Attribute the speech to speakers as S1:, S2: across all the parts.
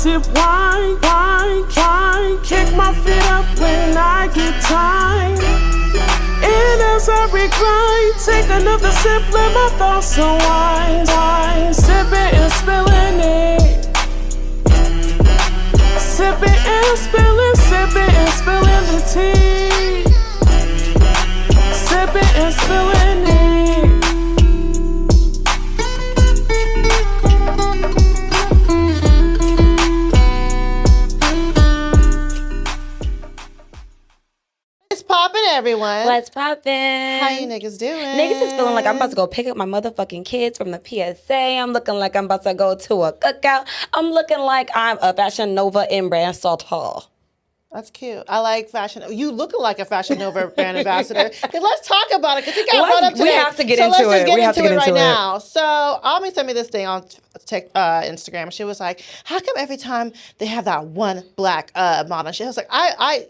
S1: sip wine, wine, wine. Kick my feet up when I get tired. And as I regret, take another sip, let my thoughts unwind, wine. Sipping and spilling it. Sipping and spilling the tea. Sipping and spilling it.
S2: What's poppin', everyone?
S3: What's poppin'?
S2: How you niggas doing?
S3: Niggas is feeling like I'm about to go pick up my motherfucking kids from the PSA. I'm looking like I'm about to go to a cookout. I'm looking like I'm a Fashion Nova in Bransalt Hall.
S2: That's cute. I like fashion. You looking like a Fashion Nova brand ambassador. Because let's talk about it. Because it got brought up today.
S3: We have to get into it.
S2: So let's just get into it right
S3: it.
S2: now. So Ami sent me this thing on Instagram. She was like, "How come every time they have that one black model?" She was like,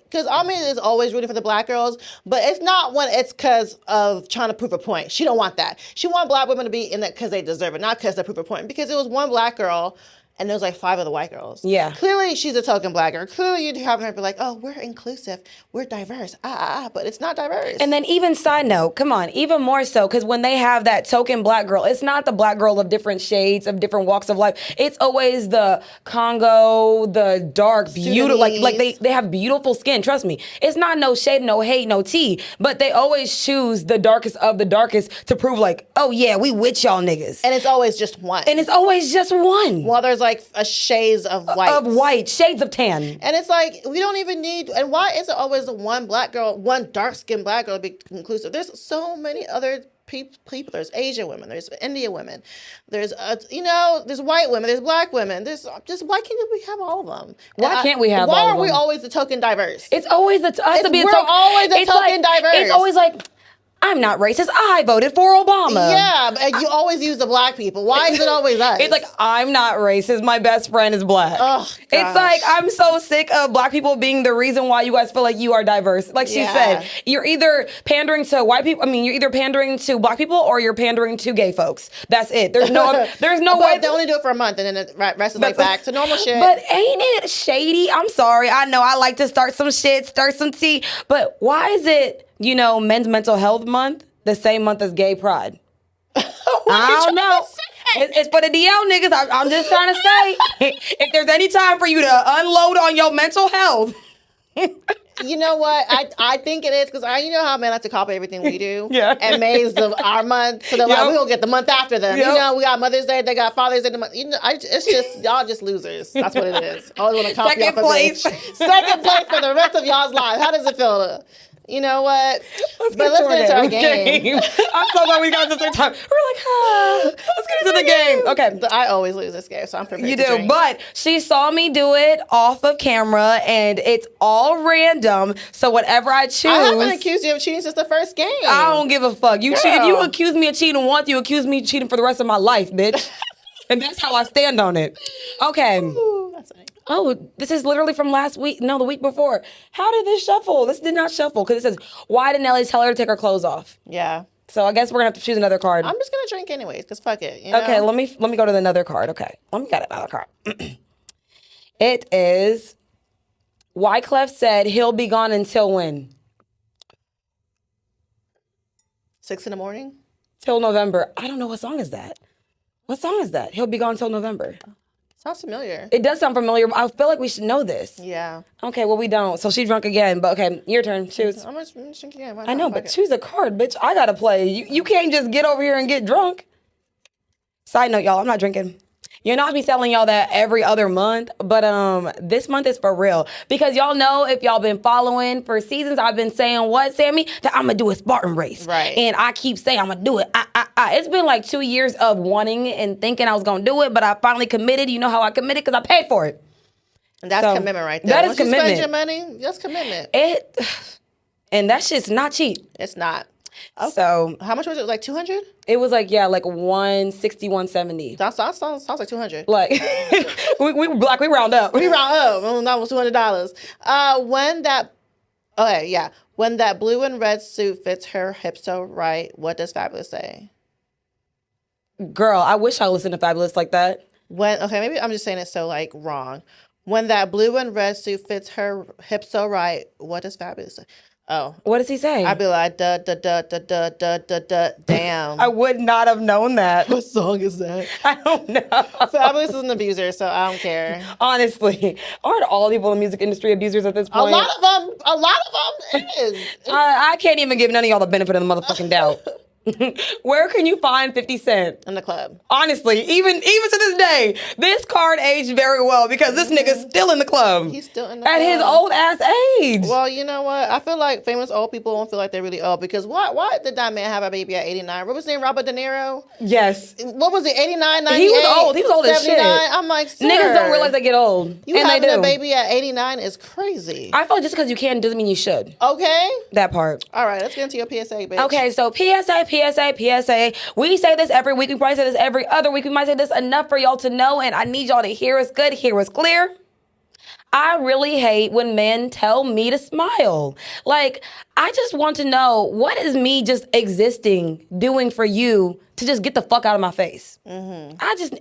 S2: because Ami is always rooting for the black girls, but it's not when it's because of trying to prove a point. She don't want that. She want black women to be in it because they deserve it, not because they prove a point. Because it was one black girl. And there was like 5 of the white girls.
S3: Yeah.
S2: Clearly, she's a token black girl. Clearly, you'd have her be like, oh, we're inclusive. We're diverse. But it's not diverse.
S3: And then even side note, come on, even more so, because when they have that token black girl, it's not the black girl of different shades, of different walks of life. It's always the Congo, the dark, beautiful, like they have beautiful skin. Trust me. It's not no shade, no hate, no tea. But they always choose the darkest of the darkest to prove like, oh yeah, we with y'all niggas.
S2: And it's always just one.
S3: And it's always just one.
S2: Well, there's like a shades of white.
S3: Of white, shades of tan.
S2: And it's like, we don't even need, and why is it always the one black girl, one dark-skinned black girl to be inclusive? There's so many other people. There's Asian women, there's Indian women, there's, there's white women, there's black women. There's just, why can't we have all of them?
S3: Why can't we have all of them?
S2: Why are we always the token diverse?
S3: It's always us to be a token.
S2: We're always the token diverse.
S3: It's always like, I'm not racist. I voted for Obama.
S2: Yeah, but you always use the black people. Why is it always us?
S3: It's like, I'm not racist. My best friend is black.
S2: Oh,
S3: it's like, I'm so sick of black people being the reason why you guys feel like you are diverse. Like she said, you're either pandering to white people. I mean, you're either pandering to black people or you're pandering to gay folks. That's it. There's no way.
S2: They only do it for a month and then the rest is like back to normal shit.
S3: But ain't it shady? I'm sorry. I know I like to start some shit, start some tea. But why is it, Men's Mental Health Month? The same month as Gay Pride. I don't know. It's for the DL niggas. I'm just trying to say, if there's any time for you to unload on your mental health.
S2: You know what? I think it is because you know how men like to copy everything we do.
S3: Yeah.
S2: And May's our month, so they're like, we're gonna get the month after them.
S3: Yep.
S2: We got Mother's Day, they got Father's Day. It's just y'all just losers. That's what it is. Always want to copy
S3: Second place.
S2: Second place for the rest of y'all's lives. How does it feel? You know what? Let's get into our game.
S3: I'm so glad we got to the third time. We're like, let's get into the game. Okay.
S2: I always lose this game, so I'm prepared.
S3: You
S2: to
S3: do,
S2: drink.
S3: but she saw me do it off of camera, and it's all random. So whatever I choose,
S2: I haven't accused you of cheating since the first game.
S3: I don't give a fuck. If you accuse me of cheating once, you accuse me of cheating for the rest of my life, bitch. And that's how I stand on it. Okay.
S2: Ooh, that's funny.
S3: Oh, this is literally from last week. No, the week before. How did this shuffle? This did not shuffle because it says, why did Nelly tell her to take her clothes off?
S2: Yeah.
S3: So I guess we're going to have to choose another card.
S2: I'm just going to drink anyways because fuck it.
S3: Okay, let me go to another card. Okay, let me get another card. It is, Wyclef said he'll be gone until when?
S2: 6 a.m?
S3: Till November. I don't know what song is that. What song is that? He'll be gone till November.
S2: Sounds familiar.
S3: It does sound familiar. I feel like we should know this.
S2: Yeah.
S3: Okay, well, we don't. So she drunk again. But okay, your turn. Choose.
S2: I'm going to drink again.
S3: I know, but choose a card, bitch. I got to play. You can't just get over here and get drunk. Side note, y'all, I'm not drinking. You know, I'll be telling y'all that every other month, but this month is for real. Because y'all know, if y'all been following for seasons, I've been saying what, Sammy? That I'm going to do a Spartan race.
S2: Right.
S3: And I keep saying I'm going to do it. It's been like 2 years of wanting and thinking I was going to do it, but I finally committed. You know how I committed? Because I paid for it.
S2: And that's commitment right there.
S3: That is
S2: Once
S3: commitment.
S2: you spend your money, that's commitment.
S3: And that shit's not cheap.
S2: It's not.
S3: Okay. So
S2: how much was it? Like 200?
S3: It was like 160, 170.
S2: That sounds like 200.
S3: Like we black, we round up.
S2: We round up. That was $200. When that blue and red suit fits her hips so right, what does Fabulous say?
S3: Girl, I wish I listened to Fabulous like that.
S2: maybe I'm just saying it so like wrong. When that blue and red suit fits her hips so right, what does Fabulous say? Oh,
S3: What does he say?
S2: I'd be like, da da da da da da da da. Damn.
S3: I would not have known that.
S2: What song is that?
S3: I don't know.
S2: Fabulous is an abuser, so I don't care.
S3: Honestly, aren't all people in the music industry abusers at this point?
S2: A lot of them is.
S3: I can't even give none of y'all the benefit of the motherfucking doubt. Where can you find 50 Cent?
S2: In the club.
S3: Honestly, even to this day, this card aged very well because this nigga's still in the club.
S2: He's still in the
S3: at
S2: club.
S3: his old ass age.
S2: Well, you know what? I feel like famous old people don't feel like they're really old because why did that man have a baby at 89? What was his name? Robert De Niro?
S3: Yes.
S2: What was it? 89, 98?
S3: He was old. He was old as shit.
S2: I'm like, sir,
S3: Niggas don't realize they get old.
S2: You
S3: and
S2: having
S3: they do.
S2: a baby at 89 is crazy.
S3: I feel like just because you can doesn't mean you should.
S2: Okay.
S3: That part.
S2: All right, let's get into your PSA, bitch.
S3: Okay, so PSA. We say this every week. We probably say this every other week. We might say this enough for y'all to know, and I need y'all to hear us good, hear us clear. I really hate when men tell me to smile. Like, I just want to know, what is me just existing doing for you to just get the fuck out of my face? Mm-hmm.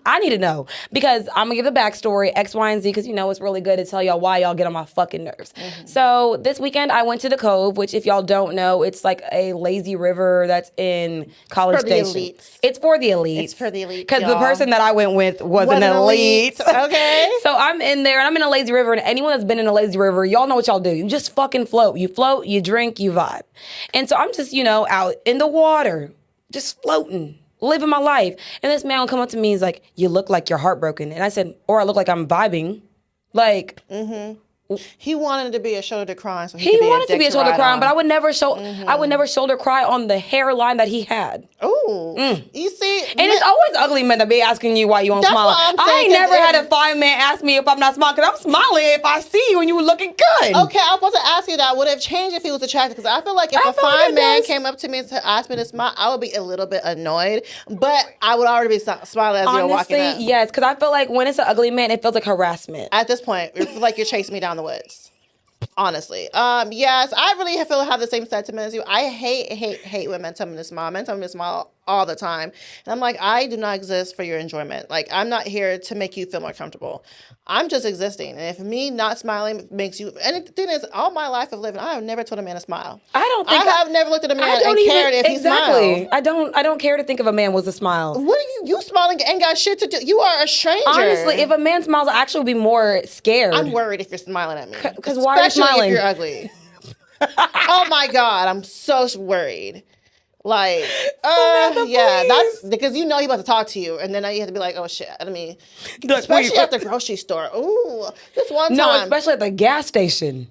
S3: I need to know. Because I'm going to give the backstory, X, Y, and Z, because it's really good to tell y'all why y'all get on my fucking nerves. Mm-hmm. So this weekend, I went to the Cove, which if y'all don't know, it's like a lazy river that's in College Station. It's for the elites.
S2: It's for the elites,
S3: because the person that I went with was an elite.
S2: Okay.
S3: So I'm in there, and I'm in a lazy river, and anyone that's been in a lazy river, y'all know what y'all do. You just fucking float. You float, you drink, you vibe. And so I'm just, out in the water, just floating, living my life. And this man will come up to me, he's like, you look like you're heartbroken. And I said, or I look like I'm vibing. Like,
S2: he wanted to be a shoulder to cry, so
S3: he wanted to be a shoulder cry, but I would never I would never shoulder cry on the hairline that he had.
S2: Ooh, you see,
S3: and it's always ugly men that be asking you why you don't smile. I ain't never had a fine man ask me if I'm not smiling, because I'm smiling if I see you and you were looking good.
S2: Okay, I was about to ask you that. Would it have changed if he was attractive? Because I feel like if a fine man came up to me and asked me to smile, I would be a little bit annoyed, but I would already be smiling as you're walking up.
S3: Yes, because I feel like when it's an ugly man, it feels like harassment.
S2: At this point, it feels like you're chasing me down the woods. Honestly. Yes, I really have the same sentiment as you. I hate when men tell me to smile. Men tell me to smile all the time. And I'm like, I do not exist for your enjoyment. Like, I'm not here to make you feel more comfortable. I'm just existing. And if me not smiling makes you... And the thing is, all my life of living, I have never told a man to smile. I have never looked at a man and cared if he smiled.
S3: I don't care to think of a man was a smile.
S2: What are you smiling ain't got shit to do. You are a stranger.
S3: Honestly, if a man smiles, I'll actually be more scared.
S2: I'm worried if you're smiling at me.
S3: Because why are you smiling?
S2: Especially if you're ugly. Oh my God, I'm so worried. Like, yeah, that's because he's about to talk to you, and then you have to be like, oh shit. I mean, especially at the grocery store. Ooh, this one time.
S3: No, especially at the gas station.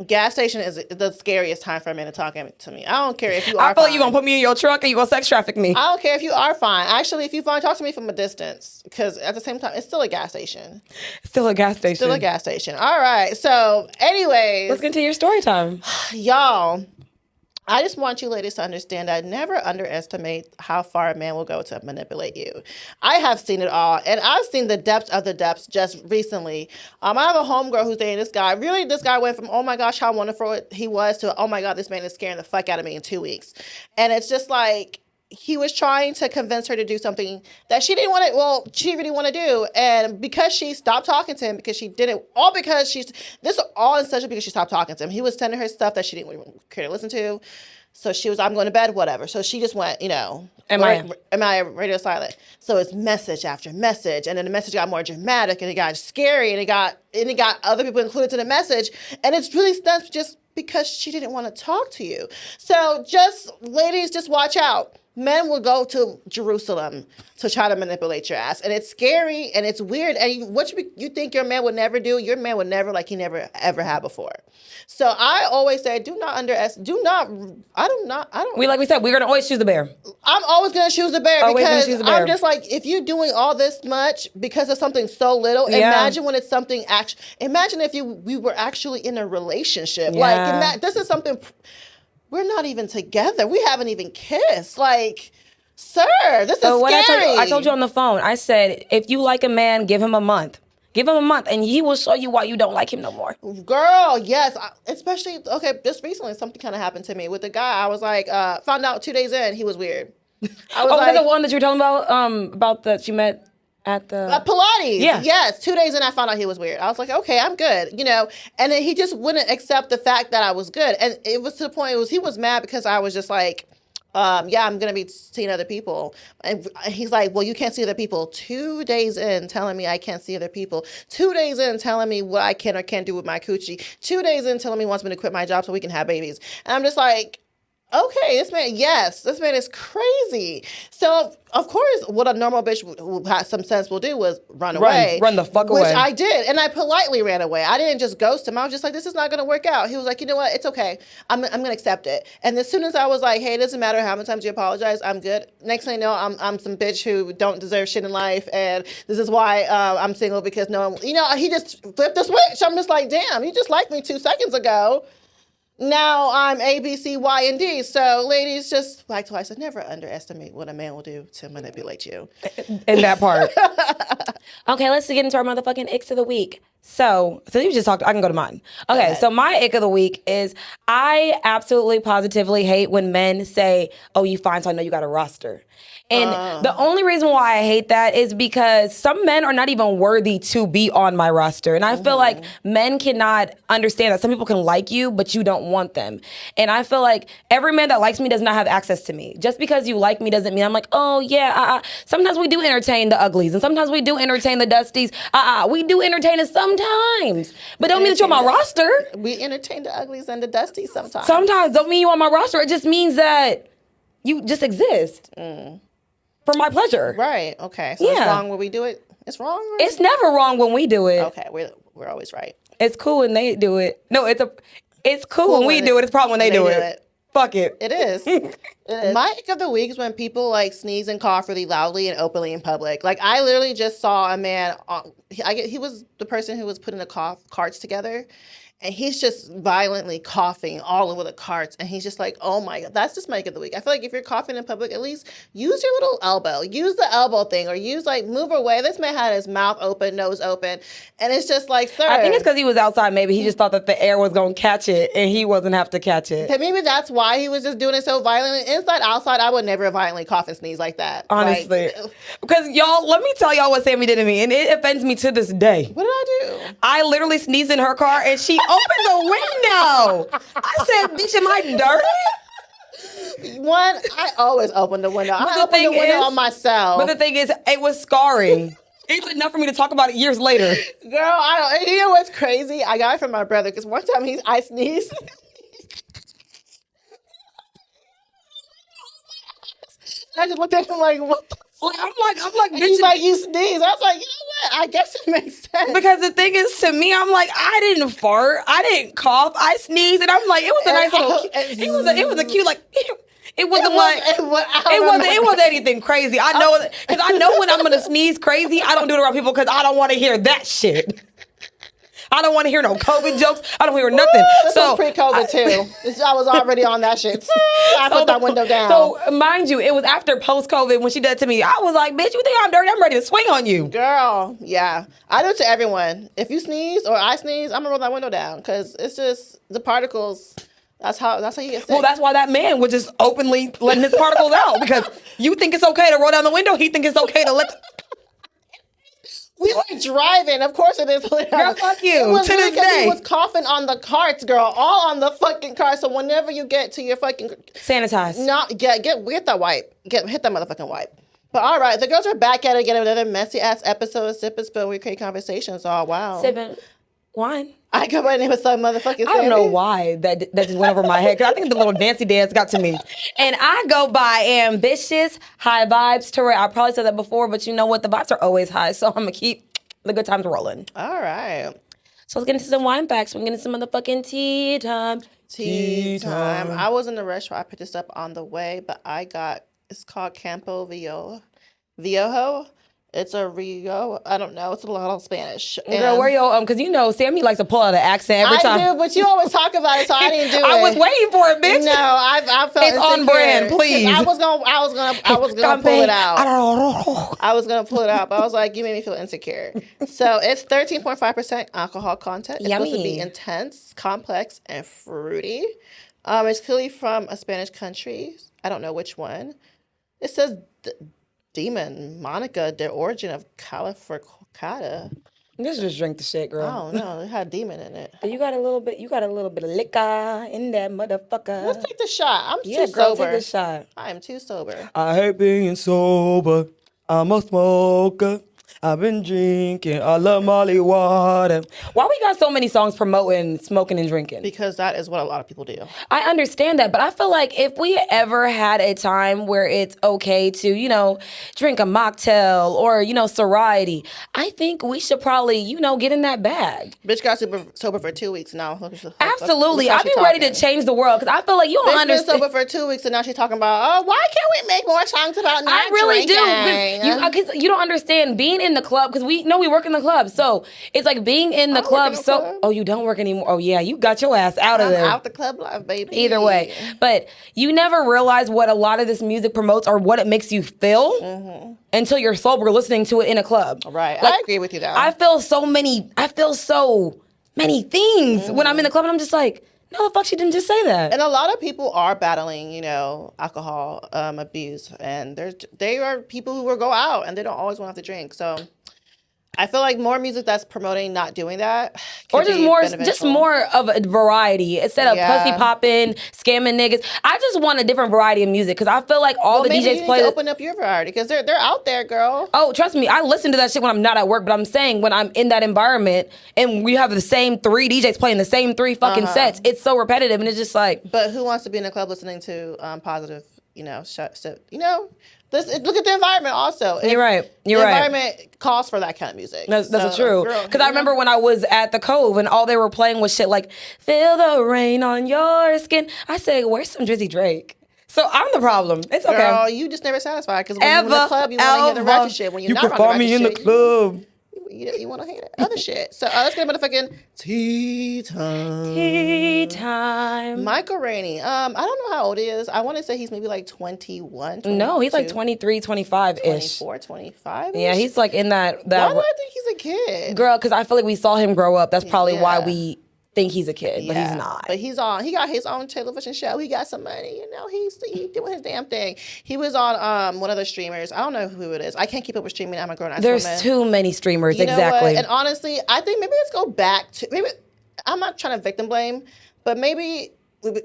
S2: Gas station is the scariest time for a man to talk to me. I don't care if you are
S3: I feel like you're going to put me in your truck and you're going to sex traffic me.
S2: I don't care if you are fine. Actually, if you're fine, talk to me from a distance, because at the same time, it's still a gas station.
S3: Still a gas station.
S2: Still a gas station. All right. So, anyways.
S3: Let's get into your story time.
S2: Y'all. I just want you ladies to understand that never underestimate how far a man will go to manipulate you. I have seen it all, and I've seen the depths of the depths just recently. I have a homegirl who's dating this guy. Really, this guy went from, oh my gosh, how wonderful he was, to, oh my God, this man is scaring the fuck out of me in 2 weeks. And it's just like, he was trying to convince her to do something that she didn't want to, well, she really want to do. And because she stopped talking to him, because she didn't, this all in such because she stopped talking to him. He was sending her stuff that she didn't really care to listen to. So she was, I'm going to bed, whatever. So she just went, am I radio silent? So it's message after message. And then the message got more dramatic, and it got scary, and it got other people included to the message. And it's really stunts just because she didn't want to talk to you. So ladies, just watch out. Men will go to Jerusalem to try to manipulate your ass. And it's scary and it's weird. And what you think your man would never do, your man would never, like he never ever had before. So I always say, like
S3: we said, we're going to always choose the bear.
S2: I'm always going to choose the bear, because I'm just like, if you're doing all this much because of something so little, imagine when it's something imagine if we were actually in a relationship.
S3: Yeah.
S2: Like, this is something... We're not even together. We haven't even kissed. Like, sir, this is scary.
S3: I told you on the phone, I said, if you like a man, give him a month. Give him a month, and he will show you why you don't like him no more.
S2: Girl, yes. Especially, just recently, something kind of happened to me with a guy. I was like, found out 2 days in, he was weird. I was
S3: was that the one that you were talking about that you met At the
S2: Pilates.
S3: Yeah.
S2: Yes. 2 days in, I found out he was weird. I was like, okay, I'm good, you know. And then he just wouldn't accept the fact that I was good, and it was to the point he was mad because I was just like, yeah, I'm gonna be seeing other people, and he's like, well, you can't see other people. 2 days in, telling me I can't see other people. 2 days in, telling me what I can or can't do with my coochie. 2 days in, telling me he wants me to quit my job so we can have babies. And I'm just like, okay, this man is crazy. So, of course, what a normal bitch who has some sense will do was run away.
S3: Run the fuck away.
S2: Which I did. And I politely ran away. I didn't just ghost him. I was just like, this is not going to work out. He was like, you know what? It's okay. I'm going to accept it. And as soon as I was like, hey, it doesn't matter how many times you apologize, I'm good. Next thing you know, I'm some bitch who don't deserve shit in life. And this is why I'm single, because no one, you know, he just flipped the switch. I'm just like, damn, you just liked me 2 seconds ago. Now I'm A, B, C, Y, and D. So, ladies, just like twice, I never underestimate what a man will do to manipulate you.
S3: In that part. Okay, let's get into our motherfucking icks of the week. So you just talked, I can go to mine. Okay, so my ick of the week is I absolutely positively hate when men say, oh, you fine, so I know you got a roster. And the only reason why I hate that is because some men are not even worthy to be on my roster. And I feel like men cannot understand that some people can like you, but you don't want them. And I feel like every man that likes me does not have access to me. Just because you like me doesn't mean I'm like, oh, yeah, sometimes we do entertain the uglies, and sometimes we do entertain the dusties. We do entertain it sometimes. But don't mean that you're on my roster.
S2: We entertain the uglies and the dusties sometimes.
S3: Sometimes don't mean you on my roster. It just means that you just exist. For my pleasure.
S2: Right. Okay. So it's wrong when we do it. It's wrong. Or?
S3: It's never wrong when we do it.
S2: Okay. We're always right.
S3: It's cool when they do it. No, it's cool when we do it. It's a problem when they do it. Fuck it.
S2: It is. It is. My ick of the week is when people like sneeze and cough really loudly and openly in public. Like I literally just saw a man. He was the person who was putting the carts together. And he's just violently coughing all over the carts. And he's just like, oh my God, that's just my ick of the week. I feel like if you're coughing in public, at least use your little elbow. Use the elbow thing, or move away. This man had his mouth open, nose open. And it's just like, sir.
S3: I think it's because he was outside. Maybe he just thought that the air was going to catch it and he wasn't have to catch it.
S2: Maybe that's why he was just doing it so violently. Inside, outside, I would never violently cough and sneeze like that.
S3: Honestly. Because y'all, let me tell y'all what Sammy did to me. And it offends me to this day.
S2: What did I do?
S3: I literally sneezed in her car and she opened the window. I said, bitch, am I dirty?
S2: One, I always open the window. I open the window on myself.
S3: But the thing is, it was scarring. It was enough for me to talk about it years later.
S2: Girl, you know what's crazy? I got it from my brother because one time I sneezed. I just looked at him like, what the fuck?
S3: I'm like,
S2: he's like, you sneeze. I was like, you know what? I guess it makes sense.
S3: Because the thing is, to me, I'm like, I didn't fart, I didn't cough, I sneezed, and I'm like, it was a nice little, it was a cute, like, it wasn't anything crazy. I know, because I know when I'm gonna sneeze crazy, I don't do it around people because I don't want to hear that shit. I don't want to hear no COVID jokes. I don't hear nothing.
S2: This was pre-COVID too. I was already on that shit. I put that window down.
S3: So mind you, it was after post-COVID when she did it to me. I was like, bitch, you think I'm dirty? I'm ready to swing on you.
S2: Girl, yeah. I do it to everyone. If you sneeze or I sneeze, I'm gonna roll that window down because it's just the particles. That's how you get sick.
S3: Well, that's why that man was just openly letting his particles out, because you think it's okay to roll down the window. He think it's okay to let.
S2: We were driving. Of course it is.
S3: Girl, fuck you. To this day.
S2: He was coughing on the carts, girl. All on the fucking car. So whenever you get to your fucking...
S3: Sanitize.
S2: Get that wipe. Hit that motherfucking wipe. But all right, the girls are back at it again. Another messy-ass episode of Sip and Spill. We create conversations. Oh, wow.
S3: Sipping wine.
S2: I got my name with some motherfucking
S3: I don't know why that just went over my head, because I think the little dancey dance got to me. And I go by ambitious, high vibes. Tori, I probably said that before, but you know what? The vibes are always high, so I'm going to keep the good times rolling.
S2: All right.
S3: So let's get into some wine facts. We're getting some motherfucking tea time.
S2: Tea time. I was in the restaurant. I picked this up on the way, but it's called Campo Viejo. It's a Rio. I don't know. It's a lot of Spanish.
S3: Girl, where your because you know Sammy likes to pull out an accent every time.
S2: I do, but you always talk about it, so I didn't do it.
S3: I was waiting for it, bitch.
S2: No, I felt
S3: it's
S2: insecure.
S3: on brand, please.
S2: I was gonna pull it out. I was gonna pull it out, but I was like, you made me feel insecure. So it's 13.5% alcohol content. It's
S3: Yummy.
S2: supposed to be intense, complex, and fruity. It's clearly from a Spanish country. I don't know which one. It says demon, Monica, the origin of Califorcata.
S3: Just drink the shit, girl.
S2: I don't know. It had a demon in it.
S3: You got a little bit of liquor in that motherfucker.
S2: Let's take the shot. I'm
S3: Yeah,
S2: too
S3: girl,
S2: sober.
S3: take the shot.
S2: I am too sober.
S4: I hate being sober. I'm a smoker. I've been drinking. I love Molly water.
S3: Why we got so many songs promoting smoking and drinking?
S2: Because that is what a lot of people do.
S3: I understand that, but I feel like if we ever had a time where it's okay to, you know, drink a mocktail or, you know, sorority, I think we should probably, you know, get in that bag.
S2: Bitch got sober for 2 weeks now.
S3: Absolutely. I'd be ready to change the world because I feel like you don't
S2: Bitch been
S3: understand.
S2: sober for 2 weeks and now she's talking about, oh, why can't we make more songs about not
S3: I really
S2: drinking?
S3: do. Because you don't understand being in the club, because we work in the club. So it's like being in the
S2: I
S3: club.
S2: work in the
S3: So,
S2: club.
S3: oh, you don't work anymore. Oh, yeah, you got your ass out of
S2: I'm
S3: there.
S2: out the club life, baby.
S3: Either way. But you never realize what a lot of this music promotes or what it makes you feel until you're sober listening to it in a club.
S2: Right.
S3: Like,
S2: I agree with you though.
S3: I feel so many things when I'm in the club and I'm just like, no, the fuck, she didn't just say that.
S2: And a lot of people are battling, you know, alcohol abuse, and they are people who will go out and they don't always want to have to drink. So I feel like more music that's promoting not doing that,
S3: Or
S2: could
S3: just
S2: be
S3: more
S2: beneficial.
S3: of a variety instead of
S2: Yeah.
S3: pussy popping, scamming niggas. I just want a different variety of music because I feel like all
S2: Well,
S3: the
S2: maybe
S3: DJs
S2: you need
S3: play.
S2: to open up your variety because they're out there, girl.
S3: Oh, trust me, I listen to that shit when I'm not at work, but I'm saying when I'm in that environment and we have the same 3 DJs playing the same 3 fucking sets, it's so repetitive and it's just like,
S2: But who wants to be in a club listening to positive, you know, look at the environment also.
S3: You're right. You're
S2: the
S3: right.
S2: environment calls for that kind of music.
S3: That's
S2: So,
S3: true.
S2: girl,
S3: Because I remember when I was at the Cove and all they were playing was shit like, feel the rain on your skin. I say, where's some Drizzy Drake? So I'm the problem. It's okay.
S2: Girl, you just never satisfied because when you're in the club, you want to hear the ratchet shit. When you're
S4: You
S2: not
S4: can
S2: on the
S4: find me
S2: ratchet
S4: in the
S2: shit,
S4: club.
S2: You want to hear that other shit. So let's get a motherfucking tea time.
S3: Tea time.
S2: Michael Rainey. I don't know how old he is. I want to say he's maybe like 21.
S3: No, he's like
S2: 22,
S3: 23, 25-ish.
S2: 24, 25.
S3: Yeah, he's like in that
S2: Why do I think he's a kid?
S3: girl, because I feel like we saw him grow up. That's probably why
S2: Yeah.
S3: we think he's a kid, but he's
S2: Yeah,
S3: not.
S2: But he got his own television show. He got some money, you know. He's doing his damn thing. He was on one of the streamers. I don't know who it is. I can't keep up with streaming. I'm a grown ass
S3: There's
S2: woman.
S3: too many streamers,
S2: You know
S3: exactly.
S2: what? And honestly, I think maybe let's go back to I'm not trying to victim blame, but maybe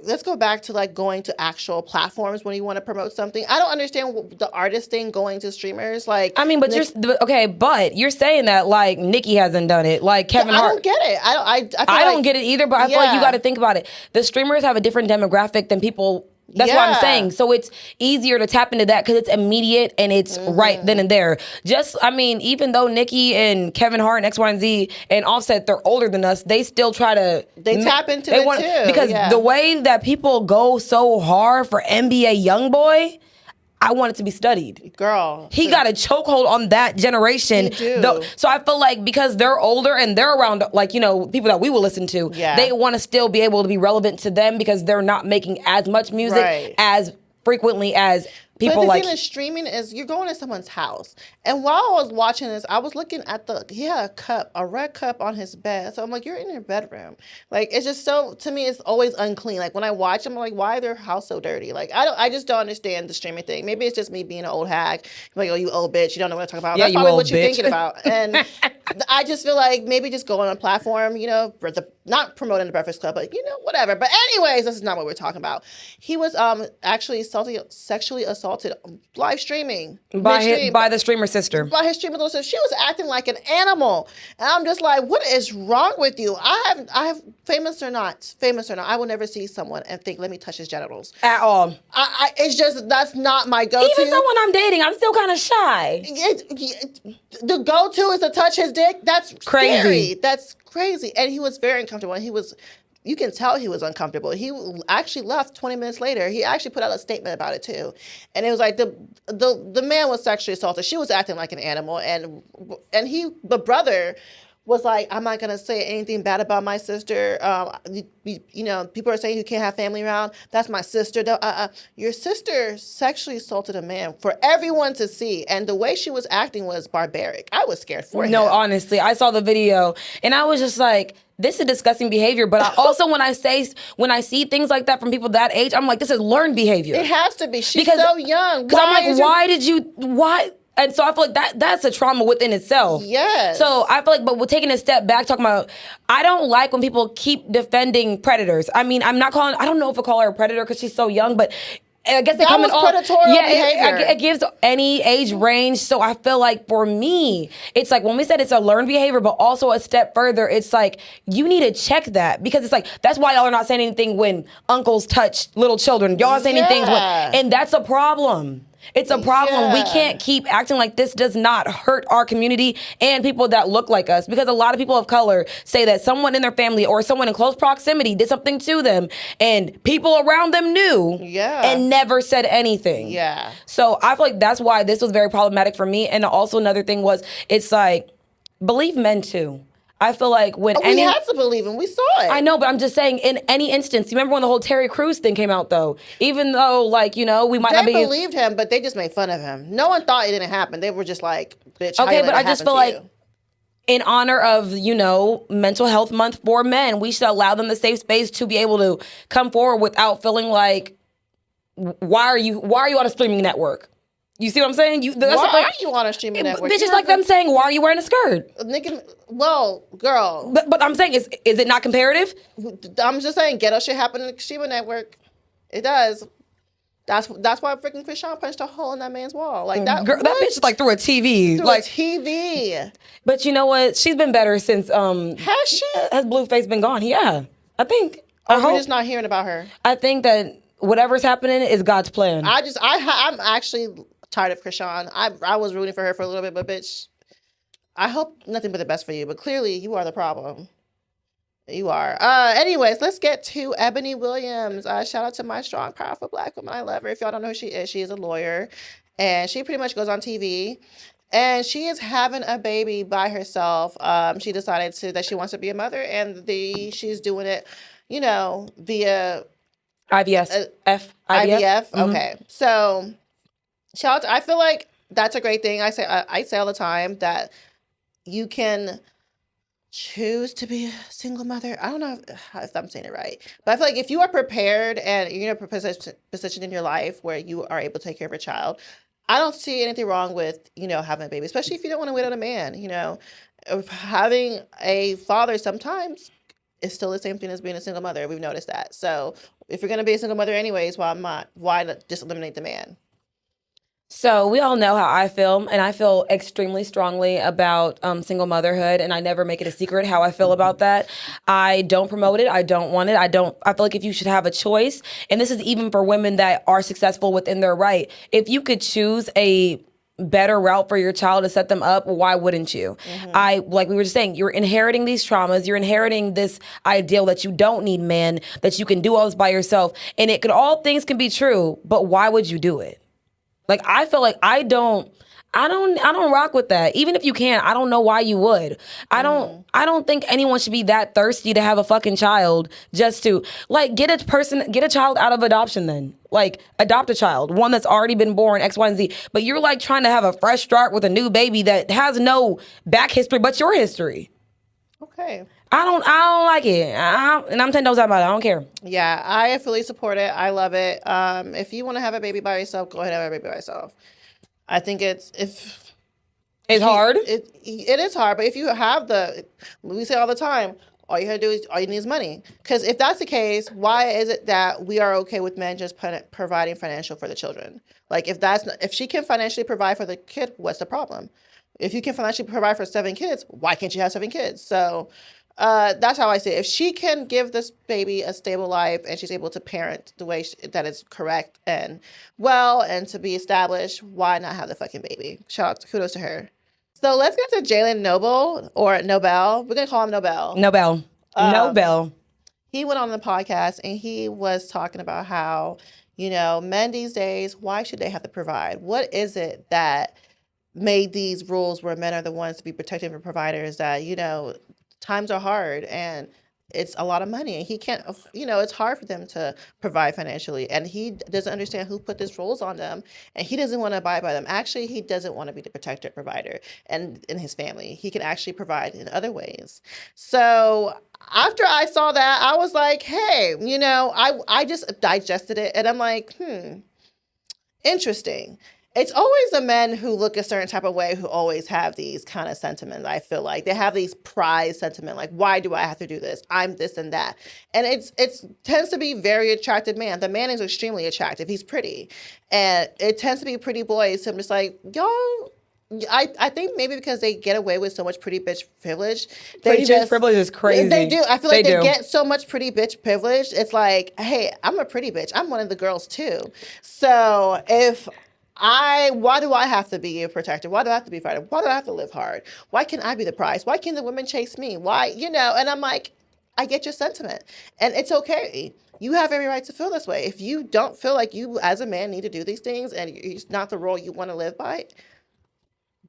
S2: let's go back to like going to actual platforms when you want to promote something. I don't understand the artist thing going to streamers. Like,
S3: I mean, but you're saying that like Nicki hasn't done it, like Kevin
S2: I
S3: Hart.
S2: don't get it.
S3: I don't get it either, but I feel like you got to think about it. The streamers have a different demographic than people. That's what I'm
S2: Yeah.
S3: saying. So it's easier to tap into that because it's immediate and it's right then and there. Even though Nicki and Kevin Hart and X, Y, and Z and Offset, they're older than us, they still try to...
S2: They tap into it too.
S3: Because
S2: Yeah.
S3: the way that people go so hard for NBA YoungBoy, I want it to be studied.
S2: Girl.
S3: He got a chokehold on that generation.
S2: He do.
S3: So I feel like because they're older and they're around, like, you know, people that we will listen to,
S2: Yeah.
S3: they want to still be able to be relevant to them because they're not making as much music
S2: Right.
S3: as frequently as people
S2: but the
S3: like...
S2: thing is, streaming is you're going to someone's house. And while I was watching this, I was looking at he had a red cup on his bed. So I'm like, you're in your bedroom. Like, it's just so, to me, it's always unclean. Like, when I watch them, I'm like, why is their house so dirty? Like, I just don't understand the streaming thing. Maybe it's just me being an old hag. I'm like, oh, you old bitch. You don't know what I'm talking about.
S3: Yeah,
S2: That's
S3: you
S2: probably
S3: old
S2: what you're
S3: bitch.
S2: thinking about. And I just feel like maybe just going on a platform, you know, not promoting the Breakfast Club, but, you know, whatever. But anyways, this is not what we're talking about. He was actually sexually assaulted live streaming.
S3: by the streamer sister.
S2: By his streamer little sister. She was acting like an animal. And I'm just like, what is wrong with you? I have famous or not, I will never see someone and think, let me touch his genitals.
S3: At all.
S2: It's just, that's not my go-to.
S3: Even so when I'm dating, I'm still kind of shy.
S2: The go-to is to touch his dick. That's
S3: Crazy.
S2: scary. That's crazy. And he was very uncomfortable. And you can tell he was uncomfortable. He actually left 20 minutes later. He actually put out a statement about it too. And it was like the man was sexually assaulted. She was acting like an animal. And the brother was like, I'm not going to say anything bad about my sister. You know, people are saying you can't have family around. That's my sister. Your sister sexually assaulted a man for everyone to see. And the way she was acting was barbaric. I was scared for him.
S3: No, honestly, I saw the video and I was just like, this is disgusting behavior. But I also, when I see things like that from people that age, I'm like, this is learned behavior.
S2: It has to be. She's so young.
S3: Because I'm like, why? And so I feel like that's a trauma within itself.
S2: Yes.
S3: So I feel like, but we're taking a step back, talking about, I don't like when people keep defending predators. I mean, I don't know if I call her a predator because she's so young, but I guess they
S2: That
S3: come in
S2: was
S3: all
S2: predatorial behavior.
S3: It gives any age range. So I feel like for me, it's like when we said it's a learned behavior, but also a step further, it's like you need to check that, because it's like that's why y'all are not saying anything when uncles touch little children. Y'all are saying anything and that's a problem. It's a problem. We can't keep acting like this does not hurt our community and people that look like us, because a lot of people of color say that someone in their family or someone in close proximity did something to them and people around them knew and never said anything.
S2: Yeah.
S3: So I feel like that's why this was very problematic for me. And also another thing was, it's like, believe men too. I feel like when
S2: we had to believe him. We saw it.
S3: I know, but I'm just saying, in any instance, you remember when the whole Terry Crews thing came out, though? Even though, like, we might not be...
S2: They believed him, but they just made fun of him. No one thought it didn't happen. They were just like, bitch,
S3: okay, but I just feel like, in honor of, Mental Health Month for men, we should allow them the safe space to be able to come forward without feeling like, why are you on a streaming network? You see what I'm saying?
S2: Why are you on a streaming network?
S3: Bitch, it's like them saying, why are you wearing a skirt?
S2: Well, girl.
S3: But I'm saying, is it not comparative?
S2: I'm just saying, ghetto shit happened in the streaming network. It does. That's why freaking Krishan punched a hole in that man's wall. Like that.
S3: Girl, that bitch is like through a TV.
S2: Through a TV.
S3: But you know what? She's been better since
S2: Has she?
S3: Has Blueface been gone? Yeah. I think.
S2: We're just not hearing about her.
S3: I think that whatever's happening is God's plan.
S2: I'm actually tired of Krishan. I was rooting for her for a little bit, but bitch, I hope nothing but the best for you. But clearly, you are the problem. You are. Anyways, let's get to Ebony Williams. Shout out to my strong, powerful Black woman. I love her. If y'all don't know who she is a lawyer, and she pretty much goes on TV, and she is having a baby by herself. She decided that she wants to be a mother, and she's doing it, via
S3: IVF.
S2: IVF.
S3: Mm-hmm.
S2: Okay, so. I feel like that's a great thing. I say all the time that you can choose to be a single mother. I don't know if I'm saying it right, but I feel like if you are prepared and you're in a position in your life where you are able to take care of a child, I don't see anything wrong with, having a baby, especially if you don't want to wait on a man. Having a father sometimes is still the same thing as being a single mother. We've noticed that. So if you're going to be a single mother anyways, why just eliminate the man?
S3: So we all know how I feel, and I feel extremely strongly about single motherhood, and I never make it a secret how I feel about that. I don't promote it. I don't want it. I feel like if you should have a choice, and this is even for women that are successful within their right, if you could choose a better route for your child to set them up, why wouldn't you? Mm-hmm. Like we were just saying, you're inheriting these traumas, you're inheriting this ideal that you don't need men, that you can do all this by yourself, and all things can be true, but why would you do it? Like, I feel like I don't rock with that. Even if you can, I don't know why you would. I don't think anyone should be that thirsty to have a fucking child just to, like, get a child out of adoption then. Like, adopt a child, one that's already been born, X, Y, and Z. But you're like trying to have a fresh start with a new baby that has no back history but your history.
S2: Okay.
S3: I don't like it. And I'm 10 toes out about it. I don't care.
S2: Yeah, I fully support it. I love it. If you want to have a baby by yourself, go ahead and have a baby by yourself. I think it's
S3: hard.
S2: It is hard, but if you have we say all the time, all you need is money. Because if that's the case, why is it that we are okay with men just providing financial for the children? Like, if she can financially provide for the kid, what's the problem? If you can financially provide for 7 kids, why can't you have 7 kids? So. That's how I see it. If she can give this baby a stable life and she's able to parent the way that is correct and well and to be established, why not have the fucking baby? Kudos to her. So let's get to Jalen Noble or Nobel. We're going to call him Nobel.
S3: Nobel.
S2: He went on the podcast and he was talking about how, men these days, why should they have to provide? What is it that made these rules where men are the ones to be protective and providers that, times are hard and it's a lot of money. He can't, it's hard for them to provide financially. And he doesn't understand who put these rules on them. And he doesn't want to abide by them. Actually, he doesn't want to be the protector provider and in his family. He can actually provide in other ways. So after I saw that, I was like, hey, I just digested it. And I'm like, interesting. it's always the men who look a certain type of way who always have these kind of sentiments. I feel like they have these pride sentiment, like, why do I have to do this? I'm this and that. And it's tends to be very attractive man. The man is extremely attractive. He's pretty. And it tends to be pretty boys. So I'm just like, y'all, I think maybe because they get away with so much pretty bitch privilege.
S3: Pretty bitch privilege is crazy.
S2: They do. I feel like they
S3: do.
S2: get so much pretty bitch privilege. It's like, hey, I'm a pretty bitch. I'm one of the girls too. So why do I have to be a protector? Why do I have to be a fighter? Why do I have to live hard? Why can't I be the prize? Why can't the women chase me? Why, and I'm like, I get your sentiment. And it's okay. You have every right to feel this way. If you don't feel like you as a man need to do these things and it's not the role you want to live by,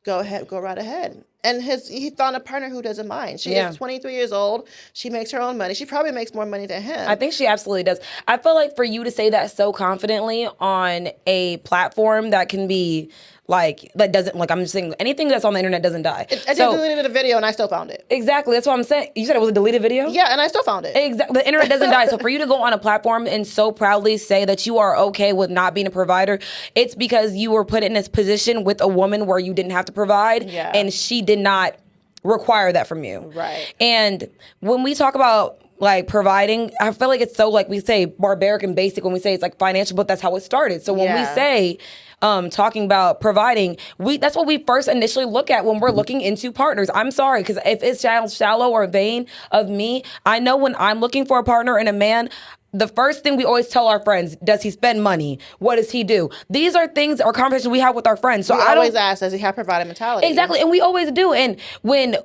S2: go right ahead. And he found a partner who doesn't mind. She is 23 years old. She makes her own money. She probably makes more money than him.
S3: I think she absolutely does. I feel like for you to say that so confidently on a platform that can be that doesn't, I'm just saying, anything that's on the internet doesn't die.
S2: I deleted a video and I still found it.
S3: Exactly. That's what I'm saying. You said it was a deleted video?
S2: Yeah, and I still found it.
S3: Exactly. The internet doesn't die. So for you to go on a platform and so proudly say that you are okay with not being a provider, it's because you were put in this position with a woman where you didn't have to provide, and she did not require that from you.
S2: Right.
S3: And when we talk about providing, I feel like it's so we say barbaric and basic when we say it's financial, but that's how it started. So when we say talking about providing, that's what we first initially look at when we're looking into partners. I'm sorry, because if it's shallow or vain of me, I know when I'm looking for a partner and a man, the first thing we always tell our friends, does he spend money? What does he do? These are things or conversations we have with our friends. So I
S2: always ask, does he have provider mentality?
S3: Exactly, and we always do. And when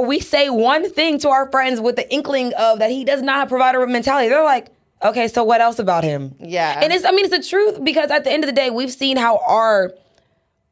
S3: we say one thing to our friends with the inkling of that he does not have provider mentality, they're like, okay, so what else about him?
S2: Yeah.
S3: And it's the truth, because at the end of the day, we've seen how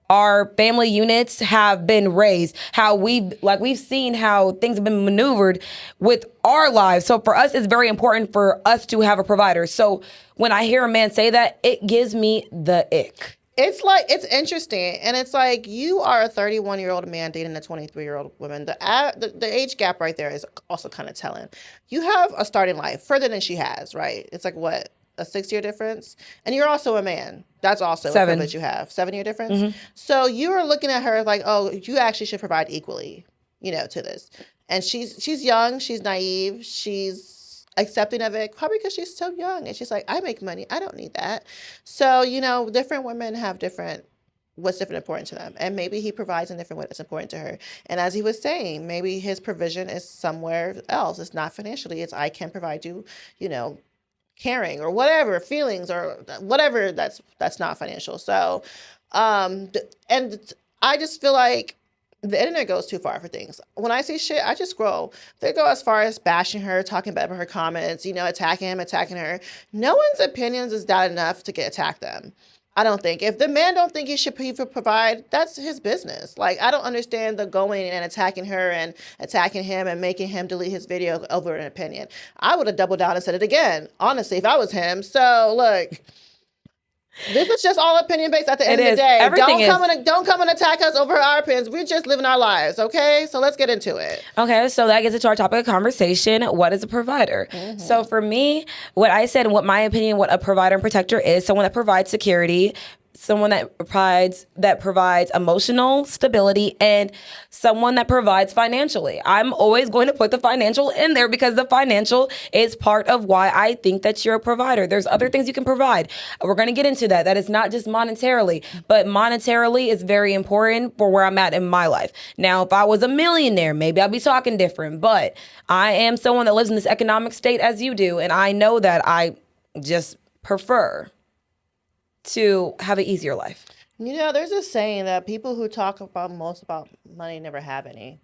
S3: our family units have been raised, how we've seen how things have been maneuvered with our lives. So for us, it's very important for us to have a provider. So when I hear a man say that, it gives me the ick.
S2: It's interesting, and it's like you are a 31-year-old man dating a 23-year-old woman. The age gap right there is also kind of telling. You have a starting life further than she has, right? It's like what, a 6-year difference, and you're also a man. That's also
S3: 7.
S2: a privilege you have. 7-year difference.
S3: Mm-hmm.
S2: So you are looking at her like, oh, you actually should provide equally, to this. And she's young, she's naive, she's accepting of it, probably because she's so young, and she's like, I make money, I don't need that. So different women have what's different important to them, and maybe he provides in different way that's important to her. And as he was saying, maybe his provision is somewhere else. It's not financially. It's I can provide you, caring or whatever, feelings or whatever that's not financial. So, and I just feel like the internet goes too far for things. When I see shit, I just scroll. They go as far as bashing her, talking bad about her comments, attacking him, attacking her. No one's opinions is that enough to get attacked them. I don't think. If the man don't think he should provide, that's his business. I don't understand the going and attacking her and attacking him and making him delete his video over an opinion. I would have doubled down and said it again, honestly, if I was him. So, look, this is just all opinion based at the end of the day.
S3: Everything
S2: don't come and attack us over our opinions. We're just living our lives, okay? So let's get into it.
S3: Okay, so that gets into our topic of conversation. What is a provider? Mm-hmm. So for me, what I said, what my opinion, what a provider and protector is, someone that provides security, someone that provides emotional stability, and someone that provides financially. I'm always going to put the financial in there because the financial is part of why I think that you're a provider. There's other things you can provide. We're going to get into that. That is not just monetarily, but monetarily is very important for where I'm at in my life. Now, if I was a millionaire, maybe I'd be talking different, but I am someone that lives in this economic state as you do, and I know that I just prefer to have an easier life.
S2: There's a saying that people who talk most about money never have any.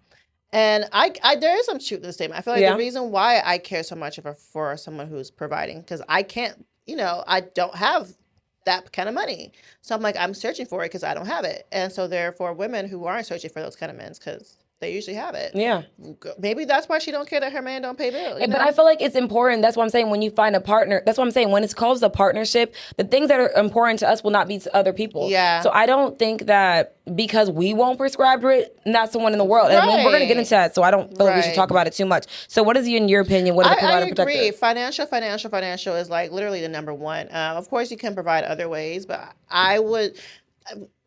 S2: And I there is some truth to the statement. I feel like the reason why I care so much for someone who's providing, because I can't, I don't have that kind of money. So I'm like, I'm searching for it because I don't have it. And so therefore women who aren't searching for those kind of men, because they usually have it.
S3: Yeah.
S2: Maybe that's why she don't care that her man don't pay bills.
S3: But I feel like it's important. That's what I'm saying. When you find a partner, that's what I'm saying. When it's called a partnership, the things that are important to us will not be to other people.
S2: Yeah.
S3: So I don't think that because we won't prescribe to it, that's the one in the world. And we're going to get into that. So I don't feel like we should talk about it too much. So what is, in your opinion, what is a provider protector?
S2: I agree. Financial is like literally the number one. Of course, you can provide other ways, but I would...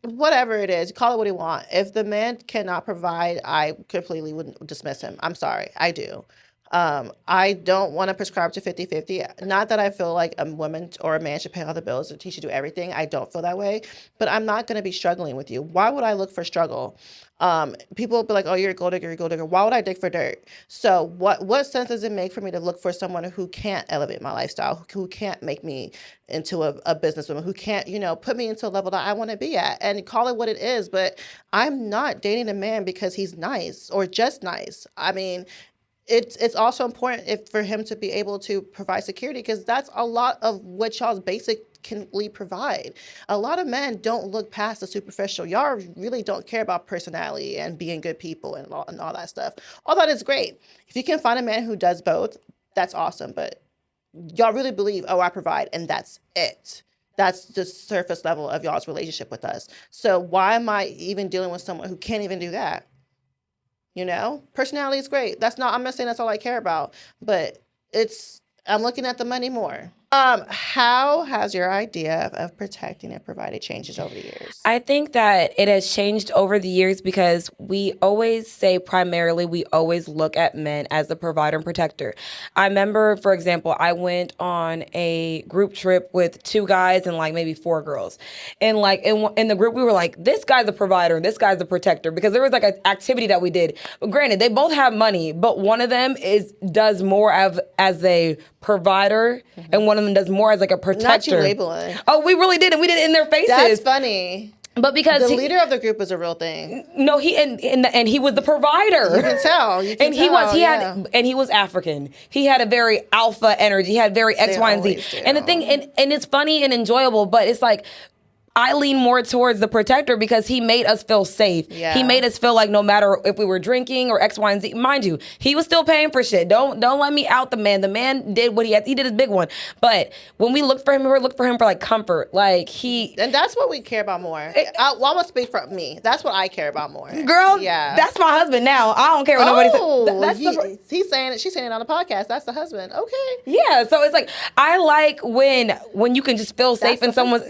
S2: whatever it is, call it what you want. If the man cannot provide, I completely would dismiss him. I'm sorry. I do. I don't want to prescribe to 50-50. Not that I feel like a woman or a man should pay all the bills and he should do everything. I don't feel that way. But I'm not going to be struggling with you. Why would I look for struggle? People will be like, oh, you're a gold digger, you're a gold digger. Why would I dig for dirt? So what sense does it make for me to look for someone who can't elevate my lifestyle, who can't make me into a businesswoman, who can't, put me into a level that I want to be at, and call it what it is. But I'm not dating a man because he's nice or just nice. I mean, it's also important for him to be able to provide security, because that's a lot of what y'all's basically provide. A lot of men don't look past the superficial. Y'all really don't care about personality and being good people and all that stuff. All that is great. If you can find a man who does both, that's awesome. But y'all really believe, oh, I provide, and that's it. That's the surface level of y'all's relationship with us. So why am I even dealing with someone who can't even do that? Personality is great. I'm not saying that's all I care about, but I'm looking at the money more. How has your idea of protecting and providing changes over the years?
S3: I think that it has changed over the years because we always say primarily we always look at men as the provider and protector. I remember, for example, I went on a group trip with 2 guys and like maybe 4 girls. And like in the group, we were like, this guy's the provider, this guy's the protector, because there was like an activity that we did. But granted, they both have money, but one of them does more as a provider, and one of them does more as like a protector.
S2: Not you labeling.
S3: Oh, we really did, and we did it in their faces.
S2: That's funny.
S3: But because
S2: the leader of the group is a real thing.
S3: No, he was the provider.
S2: You can tell.
S3: He was African. He had a very alpha energy. He had very X, Y, and Z. And the thing, and it's funny and enjoyable, but it's like, I lean more towards the protector because he made us feel safe.
S2: Yeah.
S3: He made us feel like no matter if we were drinking or X, Y, and Z, mind you, he was still paying for shit. Don't let me out the man. The man did what he had. He did his big one. But when we looked for him, we looked for him for like comfort.
S2: And that's what we care about more. I'm gonna speak for me. That's what I care about more.
S3: Girl, yeah, that's my husband now. I don't care what nobody says.
S2: He's saying it. She's saying it on the podcast. That's the husband. Okay.
S3: Yeah. So it's like, I like when you can just feel safe in someone's